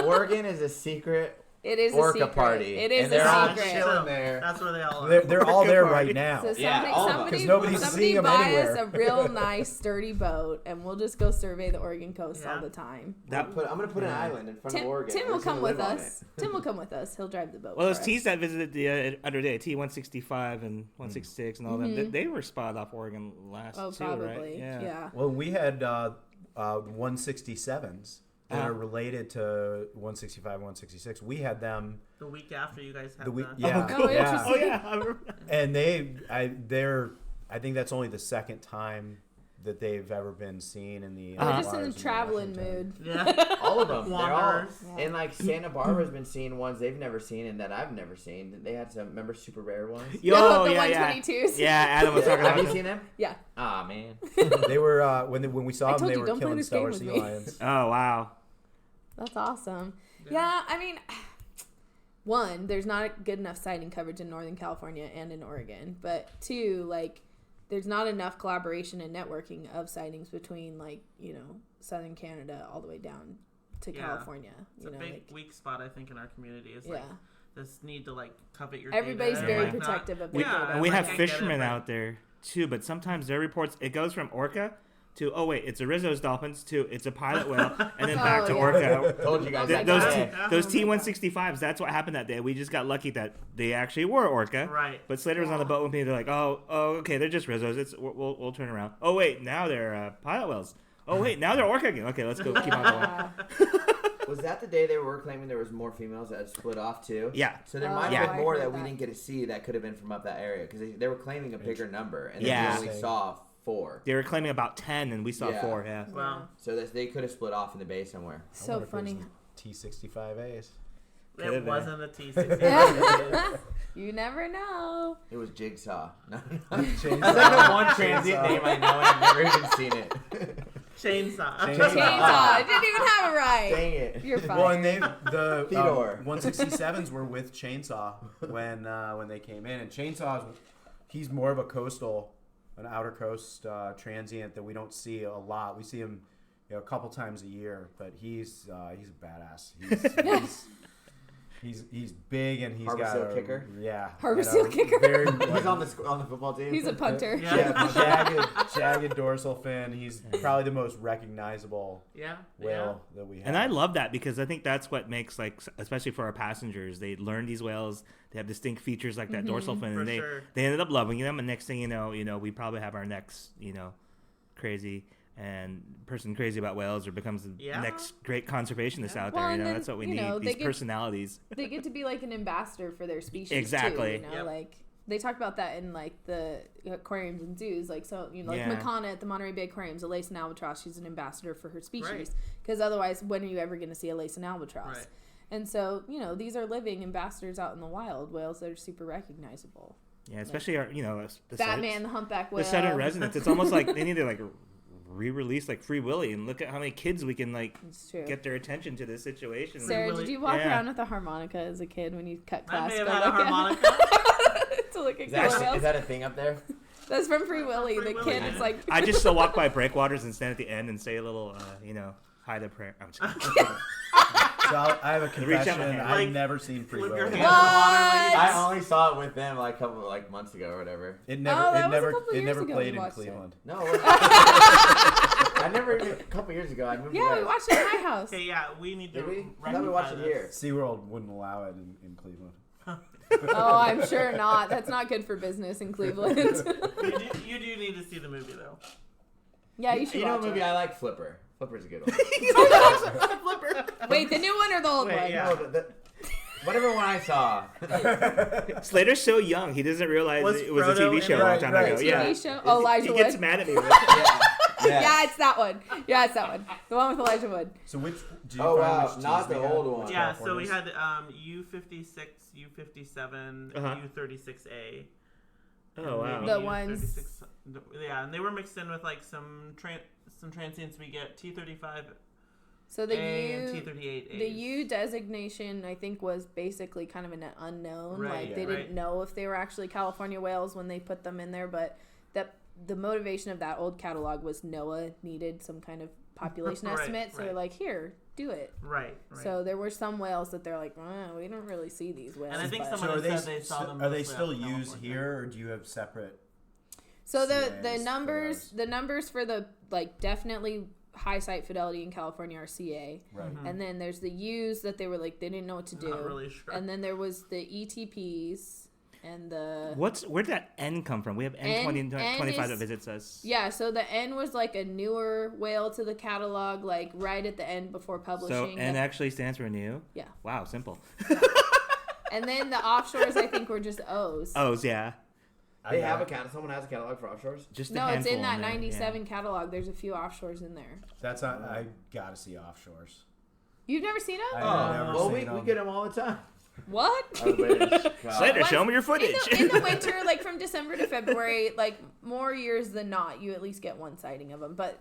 Oregon is a secret. It is orca a secret. party. It is and they're a all secret. chilling there. That's where they all are. They're all there right now. So somebody nobody's buy us a real nice sturdy boat, and we'll just go survey the Oregon coast all the time. I'm gonna put an island in front of Oregon. Tim will come with us. Tim will come with us. He'll drive the boat. Well, those T's that visited the other day, T165 and 166 and all them, they were spotted off Oregon last too, probably. right? Yeah. Well, we had 167s. That are related to 165, 166. We had them the week after you guys had the week. that. Yeah, interesting. Oh yeah. And they're. I think that's only the second time that they've ever been seen in the. We're just in the traveling mood. Yeah, all of them. They're all. Yeah. And like Santa Barbara's been seeing ones they've never seen and that I've never seen. They had some, remember, super rare ones. The 122s. Yeah, Adam was talking about. Have you seen them? Yeah. Ah, man. They were when we saw them, they were killing stellar sea lions. Oh wow. That's awesome. Yeah, I mean, one, there's not good enough sighting coverage in Northern California and in Oregon. But two, like, there's not enough collaboration and networking of sightings between, like, Southern Canada all the way down to California. It's a big weak spot, I think, in our community. Is like this need to like covet your everybody's data very and, protective of their data. And we have fishermen out there too, but sometimes their reports, it goes from orca to, oh wait, it's a Rizzo's dolphins, to it's a pilot whale, and then back to orca. Told you guys. Those T-165s, that's what happened that day. We just got lucky that they actually were orca. Right. But Slater was on the boat with me. They're like, oh, okay, they're just Rizzo's. We'll turn around. Oh wait, now they're pilot whales. Oh wait, now they're orca again. Okay, let's go. Keep on going. Was that the day they were claiming there was more females that had split off too? Yeah. So there might have been I more heard that we didn't get to see that could have been from up that area because they were claiming a bigger number and Yeah. then we only saw 4. They were claiming about 10, and we saw 4. Yeah. Wow. So they could have split off in the bay somewhere. So funny. T65As. It wasn't a T60. You never know. It was Jigsaw. No. Chainsaw. That's like the one transient name I know and I've never even seen it. Chainsaw. Chainsaw. I didn't even have it right. Dang it. You're fine. Well, and the Theodore. 167s were with Chainsaw when they came in, and Chainsaw, he's more of a an outer coast transient that we don't see a lot. We see him, a couple times a year, but he's a badass. He's big and he's Harbor got seal a kicker? Yeah. Harbor seal kicker? Very, He's on the football team. He's a punter. jagged dorsal fin. He's probably the most recognizable whale that we have. And I love that because I think that's what makes, like, especially for our passengers, they learn these whales. They have distinct features like that dorsal fin, and they ended up loving them. And next thing you know, we probably have our next, crazy person crazy about whales or becomes the next great conservationist out there. Well, That's what we need. These personalities. They get to be like an ambassador for their species. Exactly. Too, like they talk about that in like the aquariums and zoos. Like Makana at the Monterey Bay Aquariums, a Laysan albatross. She's an ambassador for her species because otherwise, when are you ever going to see a Laysan albatross? Right. And so these are living ambassadors out in the wild, whales that are super recognizable. Yeah, especially our the Batman, the humpback whale, the southern residents. It's almost like they need to re-release Free Willy and look at how many kids we can get their attention to this situation. Sarah, did you walk around with a harmonica as a kid when you cut class? I may have had a harmonica. To look at is that a thing up there? That's from Free Willy. The kid is like. I just still walk by breakwaters and stand at the end and say a little, hi to prayer. I'm just kidding. So I have a confession. I've never seen Free Willy. I only saw it with them a couple months ago or whatever. It never played in Cleveland. No. I never even a couple years ago. I moved. Yeah, we watched it at my house. Okay, we need to. I thought we watched it here. SeaWorld wouldn't allow it in Cleveland. Oh, I'm sure not. That's not good for business in Cleveland. You do need to see the movie though. Yeah, you should. You know what movie I like? Flipper. Flipper's a good one. Flipper. Wait, the new one or the old one? Yeah. No, whatever one I saw. Slater's so young, he doesn't realize it was a TV show a long time ago. TV show? Oh, Elijah Wood. He gets mad at me. Yeah, it's that one. Yeah, it's that one. The one with Elijah Wood. So which? Not the old one. Yeah, so we had U56, U57, U36A. Oh wow. The ones. Yeah, and they were mixed in with some transients. We get T35. So the and T38A. The U designation, I think, was basically kind of an unknown. They didn't know if they were actually California whales when they put them in there, but the motivation of that old catalog was NOAA needed some kind of population estimate, so they're like, here, do it. Right. So there were some whales that they're like, we don't really see these whales. And I think someone said they saw them. Are they still used here, or do you have separate? So the numbers for the definitely high site fidelity in California are CA, right? And then there's the U's that they were they didn't know what to do. Not really sure. And then there was the ETPs and the. Where did that N come from? We have N25 that visits us. Yeah, so the N was a newer whale to the catalog, right at the end before publishing. So N actually stands for new. Yeah. Wow, simple. And then the offshores, I think, were just O's. O's, yeah. They have a catalog. Someone has a catalog for offshores. Just no, it's in that 97 catalog. There's a few offshores in there. That's not. I gotta see offshores. You've never seen them? We get them all the time. What? Slater, show me your footage. In the winter, from December to February, more years than not, you at least get one sighting of them. But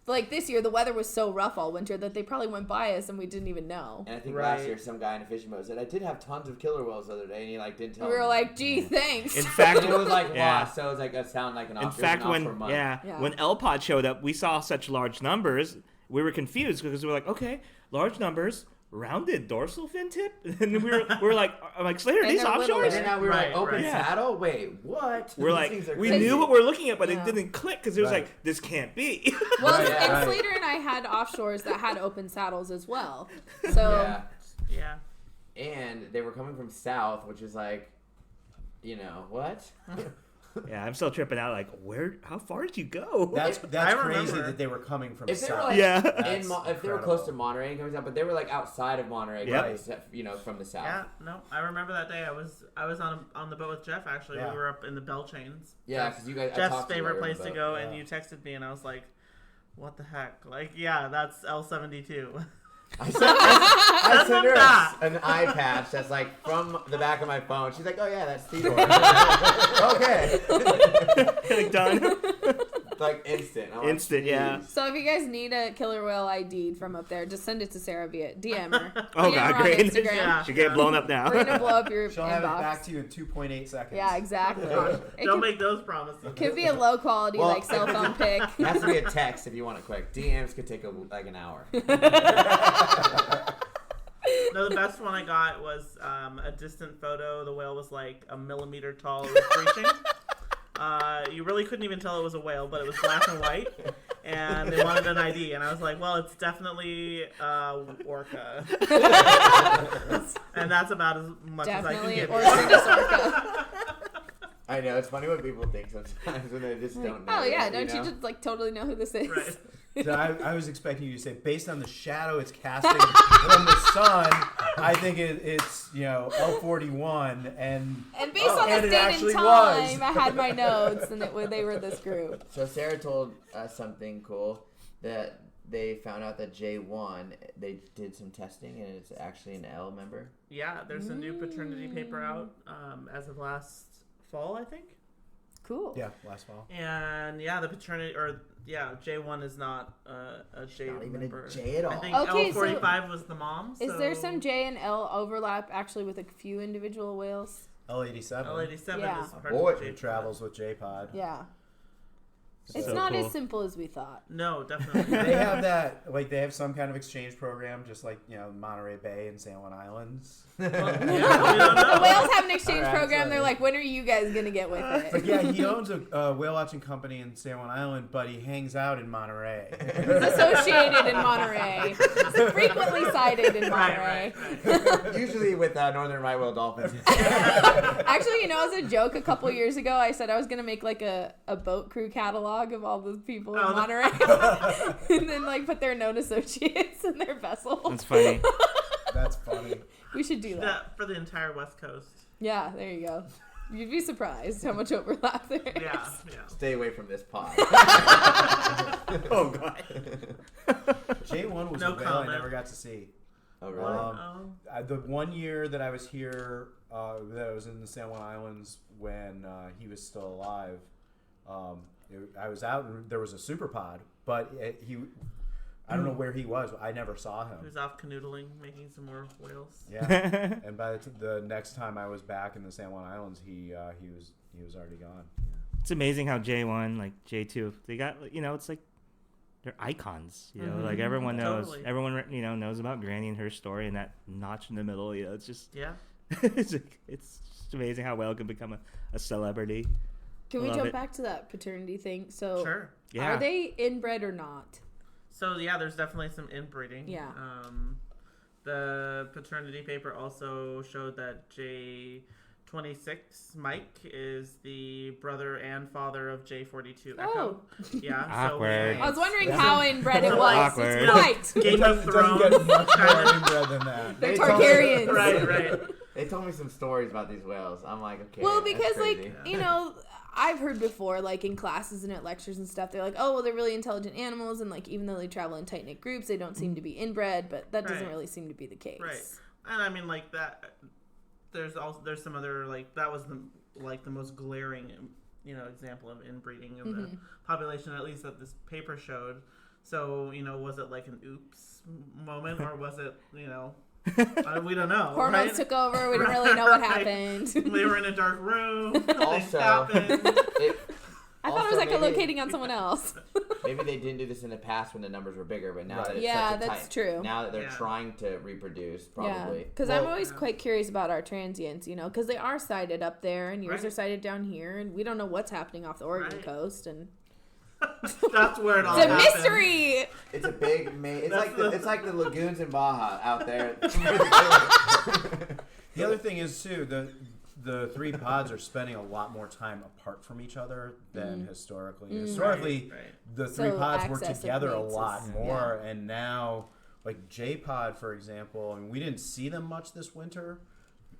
this year, the weather was so rough all winter that they probably went by us and we didn't even know. And I think last year, some guy in a fishing boat said, "I did have tons of killer whales the other day," and he didn't tell. We were like, "Gee, thanks." In fact, it was lost, so it was a sound like an. In fact, when L-Pod showed up, we saw such large numbers. We were confused because we were like, "Okay, large numbers." rounded dorsal fin tip, and we're like, I'm like, Slater, are these offshores? And then now we were like, Right, open right. saddle? Wait, what? We're These like, things are we crazy. knew what we're looking at, but Yeah. it didn't click because it was Right. like, this can't be. Well, Right, and right. Slater and I had offshores that had open saddles as well. So Yeah. Yeah. And they were coming from south, which is like, what? Yeah, I'm still tripping out. Like, how far did you go? That's I crazy remember. that they were coming from If they were south. like Yeah. if they were close to Monterey and coming south, but they were like outside of Monterey, Yep. from the south. Yeah, no, I remember that day. I was on the boat with Jeff. Actually, Yeah. we were up in the Bell Chains. Yeah, because you guys. I Jeff's talked to you favorite while we were place on to the boat. go, and you texted me, and I was like, "What the heck?" Like, yeah, that's L72. I sent her that. an eye patch that's like from the back of my phone. She's like, "Oh yeah, that's Theodore." Okay, Like, done. like instant. I'm like, Instant, yeah. "Jeez." So if you guys need a killer whale ID from up there, just send it to Sarah via DM her. Oh, DM God, her on great. Instagram. Yeah. Should get blown up now. We're gonna blow up your She'll inbox. have it back to you in 2.8 seconds. Yeah, exactly. It Don't could, make those promises. could be a low quality Well, like cell phone pic. It has to be a text if you want it quick. DMs could take like an hour. No, the best one I got was a distant photo. The whale was like a millimeter tall. It was breaching. You really couldn't even tell it was a whale, but it was black and white. And they wanted an ID, and I was like, "Well, it's definitely orca." And that's about as much Definitely as I can give Orcindus orca. I know it's funny what people think sometimes when they just don't know. Oh yeah, yet, don't you know? just like totally know who this is? Right. So I was expecting you to say, based on the shadow it's casting from the sun, I think it's L41 and And based on and the it date actually and time, was. I had my notes, and they were this group. So Sarah told us something cool that they found out that J1 they did some testing and it's actually an L member. Yeah, there's a new paternity paper out as of last fall, I think. Cool. yeah, last fall. And yeah, the paternity J1 is not a J Not even member. a J at all. I think Okay, L45 was the mom. Is there so some J and L overlap actually with a few individual whales? L87. L87 Yeah. is part Boy, of the J It travels with J-Pod. Yeah. It's So not cool. as simple as we thought. No, definitely. They have that, they have some kind of exchange program, just like, Monterey Bay and San Juan Islands. Well, yeah, we don't know. The whales have an exchange Alright, program. sorry. They're like, when are you guys going to get with But it? yeah, he owns a whale watching company in San Juan Island, but he hangs out in Monterey. He's associated in Monterey. He's frequently sighted in Monterey. Right. Usually with northern right whale dolphins. Actually, as a joke, a couple years ago, I said I was going to make like a boat crew catalog of all the people in Oh, Monterey. And then like put their known associates in their vessels. That's funny. That's funny. We should do that. That for the entire West Coast. Yeah, there you go. You'd be surprised how much overlap there is. Yeah. Stay away from this pod. Oh, God. J1 was No a whale comment. I never got to see. Oh really? The 1 year that I was here, that I was in the San Juan Islands when he was still alive, I was out and there was a super pod, but I don't know where he was. I never saw He him. was off canoodling, making some more whales. Yeah, and by the next time I was back in the San Juan Islands, he was already gone. It's amazing how J1, like J2, they got, it's like they're icons. Like everyone knows, Totally. everyone knows about Granny and her story and that notch in the middle. It's just, Yeah. it's just amazing how well it can become a celebrity. Can we Love jump it. back to that paternity thing? So, Sure. Yeah. are they inbred or not? So yeah, there's definitely some inbreeding. Yeah. The paternity paper also showed that J26 Mike is the brother and father of J42 Echo. Oh. Yeah. Awkward. I was wondering Yeah. how inbred it was. Awkward. It's right. Game of Doesn't Thrones. get much kind more of- inbred than that. They're They told me- Targaryens. Right. They told me some stories about these whales. I'm like, okay. Well, that's because crazy. I've heard before, like in classes and at lectures and stuff, they're like, oh, well, they're really intelligent animals, and like even though they travel in tight knit groups, they don't seem to be inbred. But that doesn't Right. really seem to be the case. Right. And I mean, like that. There's some other that was the most glaring, example of inbreeding of the population, at least that this paper showed. So was it like an oops moment, or was it we don't know. Hormones right? took over. We didn't really know what Right. happened. We were in a dark room. Things Also- happened. I thought it was echolocating on someone else. maybe they didn't do this in the past when the numbers were bigger, but now that it's yeah, such a that's true. Now that they're trying to reproduce, probably. Yeah, because I'm always quite curious about our transients, because they are sighted up there, and yours are sighted down here, and we don't know what's happening off the Oregon coast, and that's where it all it's a happens. mystery. It's a big. It's like the lagoons in Baja out there. The other thing is too the three pods are spending a lot more time apart from each other than historically. Historically, the three pods were together a lot more, and now, like J-Pod, for example, we didn't see them much this winter,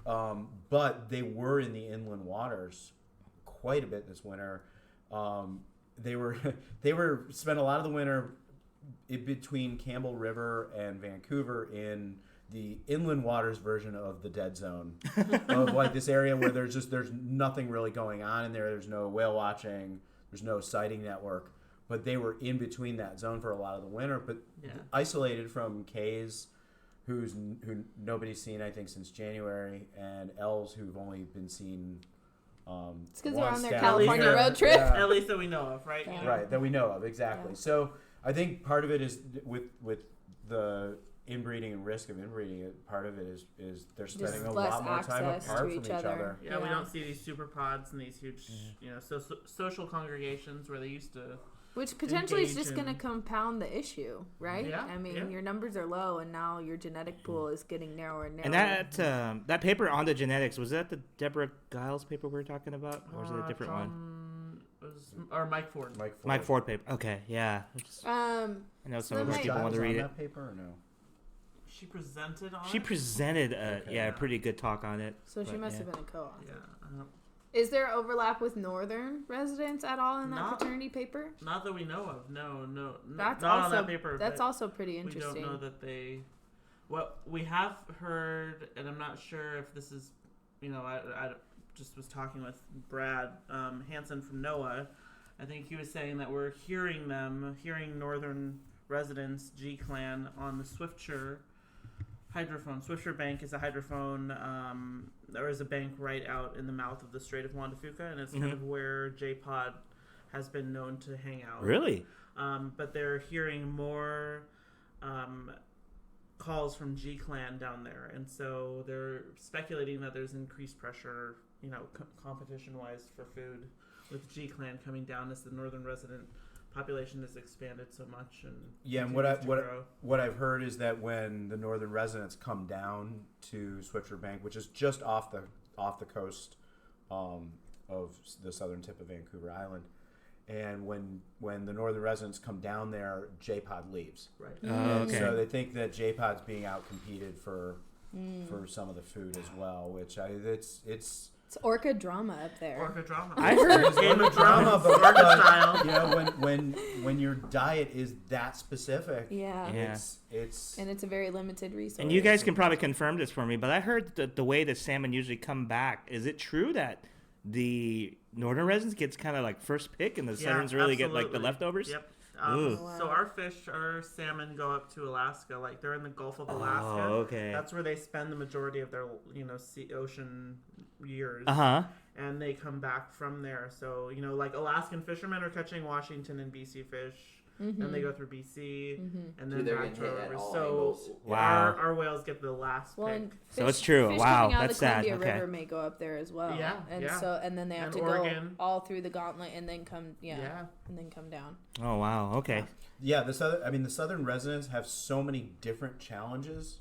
but they were in the inland waters quite a bit this winter. They were spent a lot of the winter in between Campbell River and Vancouver in the inland waters version of the dead zone of like this area where there's nothing really going on in there. There's no whale watching. There's no sighting network. But they were in between that zone for a lot of the winter, but isolated from K's, who nobody's seen, I think, since January, and L's, who've only been seen it's because they're on their California road trip. Yeah. At least that we know of, right? Yeah. Right, that we know of, exactly. Yeah. So I think part of it is with the inbreeding and risk of inbreeding, part of it is they're spending a lot more time apart from each other. Yeah, we don't see these super pods and these huge, social congregations where they used to. Which potentially is just going to compound the issue, right? Yeah, I mean, your numbers are low, and now your genetic pool is getting narrower and narrower. And that paper on the genetics, was that the Deborah Giles paper we were talking about, or was it a different one? Or Mike Ford. Mike Ford paper. Okay, yeah. I know some of our people want to read it. That paper or no? She presented on She presented a pretty good talk on it. So she must have been a co-author. Yeah. Is there overlap with northern residents at all in that fraternity paper? Not that we know of. No. That's not also on that paper. That's also pretty interesting. We don't know that they. What we have heard, and I'm not sure if this is, I just was talking with Brad Hansen from NOAA. I think he was saying that we're hearing northern residents, G-Clan, on the Swiftsure hydrophone. Swiftsure Bank is a hydrophone. There is a bank right out in the mouth of the Strait of Juan de Fuca, and it's kind of where J-Pod has been known to hang out. Really? But they're hearing more calls from G-Clan down there, and so they're speculating that there's increased pressure, competition-wise for food with G-Clan coming down as the northern resident population has expanded so much. And what I've heard is that when the northern residents come down to Swiftsure Bank, which is just off the coast of the southern tip of Vancouver Island, and when the northern residents come down there, J-Pod leaves. Right. And so they think that J-Pod's being out-competed for some of the food as well, which it's orca drama up there. Orca drama. I heard it's game of drama, but style. When your diet is that specific, it's and it's a very limited resource. And you guys can probably confirm this for me, but I heard that the way the salmon usually come back, is it true that the northern residents gets kind of like first pick, and the southerns really get like the leftovers? Yep. So our salmon go up to Alaska, like they're in the Gulf of Alaska. Oh, okay. That's where they spend the majority of their, ocean years. And they come back from there. So, like Alaskan fishermen are catching Washington and BC fish, and they go through BC, and then back to over. So our whales get the last pick. So it's true. Fish Wow, coming out that's of the sad. Columbia Okay. River may go up there as well. Yeah, And then they have to Oregon. go all through the gauntlet and then come and then come down. Oh wow. Okay. Yeah, the southern residents have so many different challenges,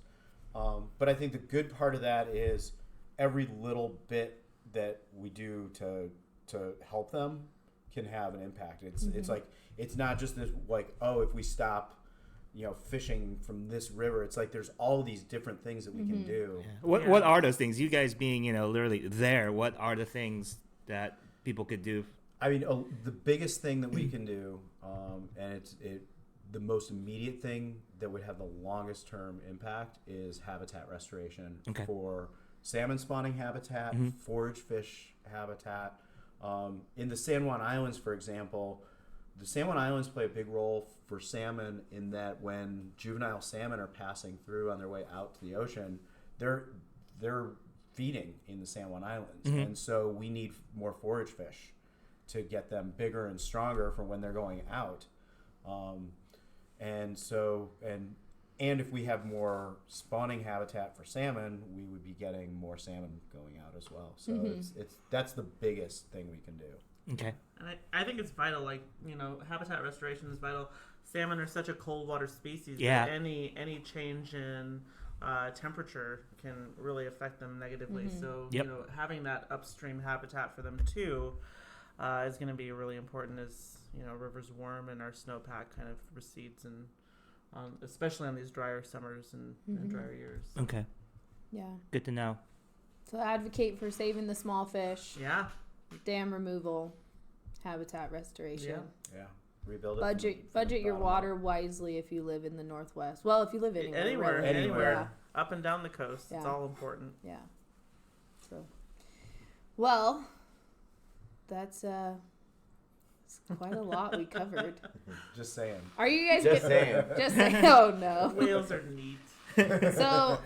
but I think the good part of that is every little bit that we do to help them can have an impact. It's like it's not just this like, oh, if we stop fishing from this river, it's like there's all these different things that we can do. Yeah. What are those things? You guys being literally there, what are the things that people could do? I mean, the biggest thing that we can do, and the most immediate thing that would have the longest term impact is habitat restoration for salmon spawning habitat, forage fish habitat. In the San Juan Islands, for example, the San Juan Islands play a big role for salmon in that when juvenile salmon are passing through on their way out to the ocean, they're feeding in the San Juan Islands, and so we need more forage fish to get them bigger and stronger for when they're going out. And so and if we have more spawning habitat for salmon, we would be getting more salmon going out as well. So that's the biggest thing we can do. Okay. And I think it's vital. Like, habitat restoration is vital. Salmon are such a cold water species that any change in temperature can really affect them negatively. So having that upstream habitat for them too is going to be really important as rivers warm and our snowpack kind of recedes, and especially on these drier summers and drier years. Okay. Yeah. Good to know. So advocate for saving the small fish. Yeah. Dam removal, habitat restoration. Yeah. Rebuild it. Budget your water wisely if you live in the Northwest. Well, if you live anywhere. Anywhere. Up and down the coast. Yeah. It's all important. Yeah. So, well, that's it's quite a lot we covered. Just saying. Are you guys Just saying. Just saying. Oh no. Whales are neat. So,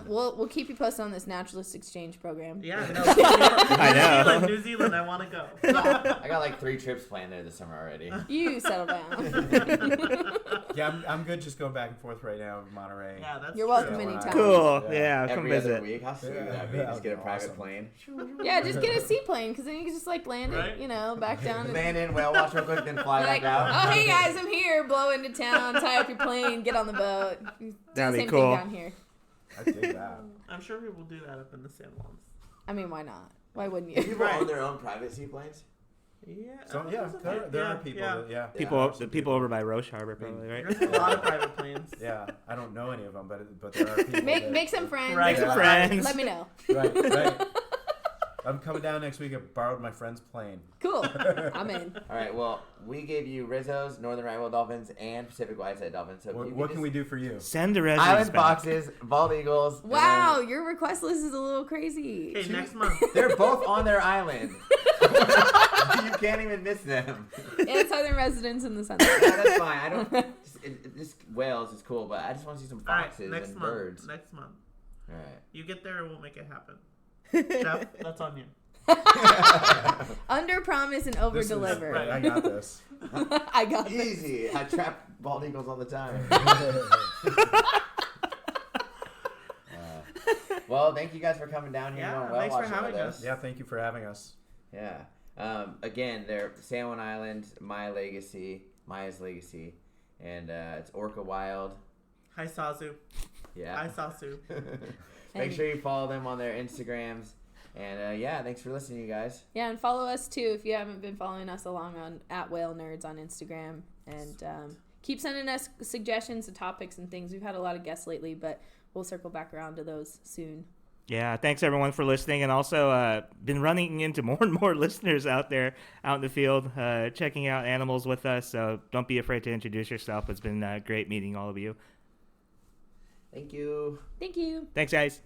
we'll keep you posted on this naturalist exchange program. Yeah, no. I know. New Zealand, I want to go. I got like 3 trips planned there this summer already. You settle down. Yeah, I'm good just going back and forth right now in Monterey. Yeah, that's You're true. welcome Yeah, anytime. Cool. Yeah, come Every visit. other week. How sweet would that be? Yeah, Just get a that'd be private awesome. plane. Yeah, just get a seaplane, because then you can just like land Right? it, back down. And, Land in, whale watch real quick, then fly like, back out. oh hey guys, I'm here. Blow into town. Tie up your plane. Get on the boat. Do That'd the be same cool. thing down here. I dig that. I'm sure people do that up in the San Juans. I mean, why not? Why wouldn't Do you? people own their own private seaplanes? Yeah. So there are people. Yeah. The people over by Roche Harbor, probably, right? There's a lot of private planes. Yeah, I don't know any of them, but there are people. Make some friends. Right. Make some friends. Let me know. Right. I'm coming down next week. I borrowed my friend's plane. Cool. I'm in. All right, well, we gave you Rizzo's, Northern Right Whale Dolphins, and Pacific Whiteside Dolphins. So What can we do for you? Send the resumes Island back. boxes, bald eagles. and Wow, your request list is a little crazy. Hey, next month. then they're both on their island. You can't even miss them. And southern residents in the sunset. Yeah, that's fine. I don't. This whales is cool, but I just want to see some All right, foxes next and month. birds. Next month. All right. You get there, we'll make it happen. Jeff, that's on you. Under promise and over deliver. right. I got this. I got this. Easy. I trap bald eagles all the time. Well, thank you guys for coming down here. Yeah, and whale thanks for watching having with us. Yeah, thank you for having us. Yeah. Again, they're San Juan Island, Maya's Legacy, and it's Orca Wild. Hi, Sazu. Yeah. Hi, Sasu. Make sure you follow them on their Instagrams. And thanks for listening, you guys. Yeah, and follow us too if you haven't been following us along on @Whalenerds on Instagram. And keep sending us suggestions of topics and things. We've had a lot of guests lately, but we'll circle back around to those soon. Yeah, thanks everyone for listening, and also been running into more and more listeners out there, out in the field, checking out animals with us. So don't be afraid to introduce yourself. It's been great meeting all of you. Thank you. Thank you. Thanks, guys.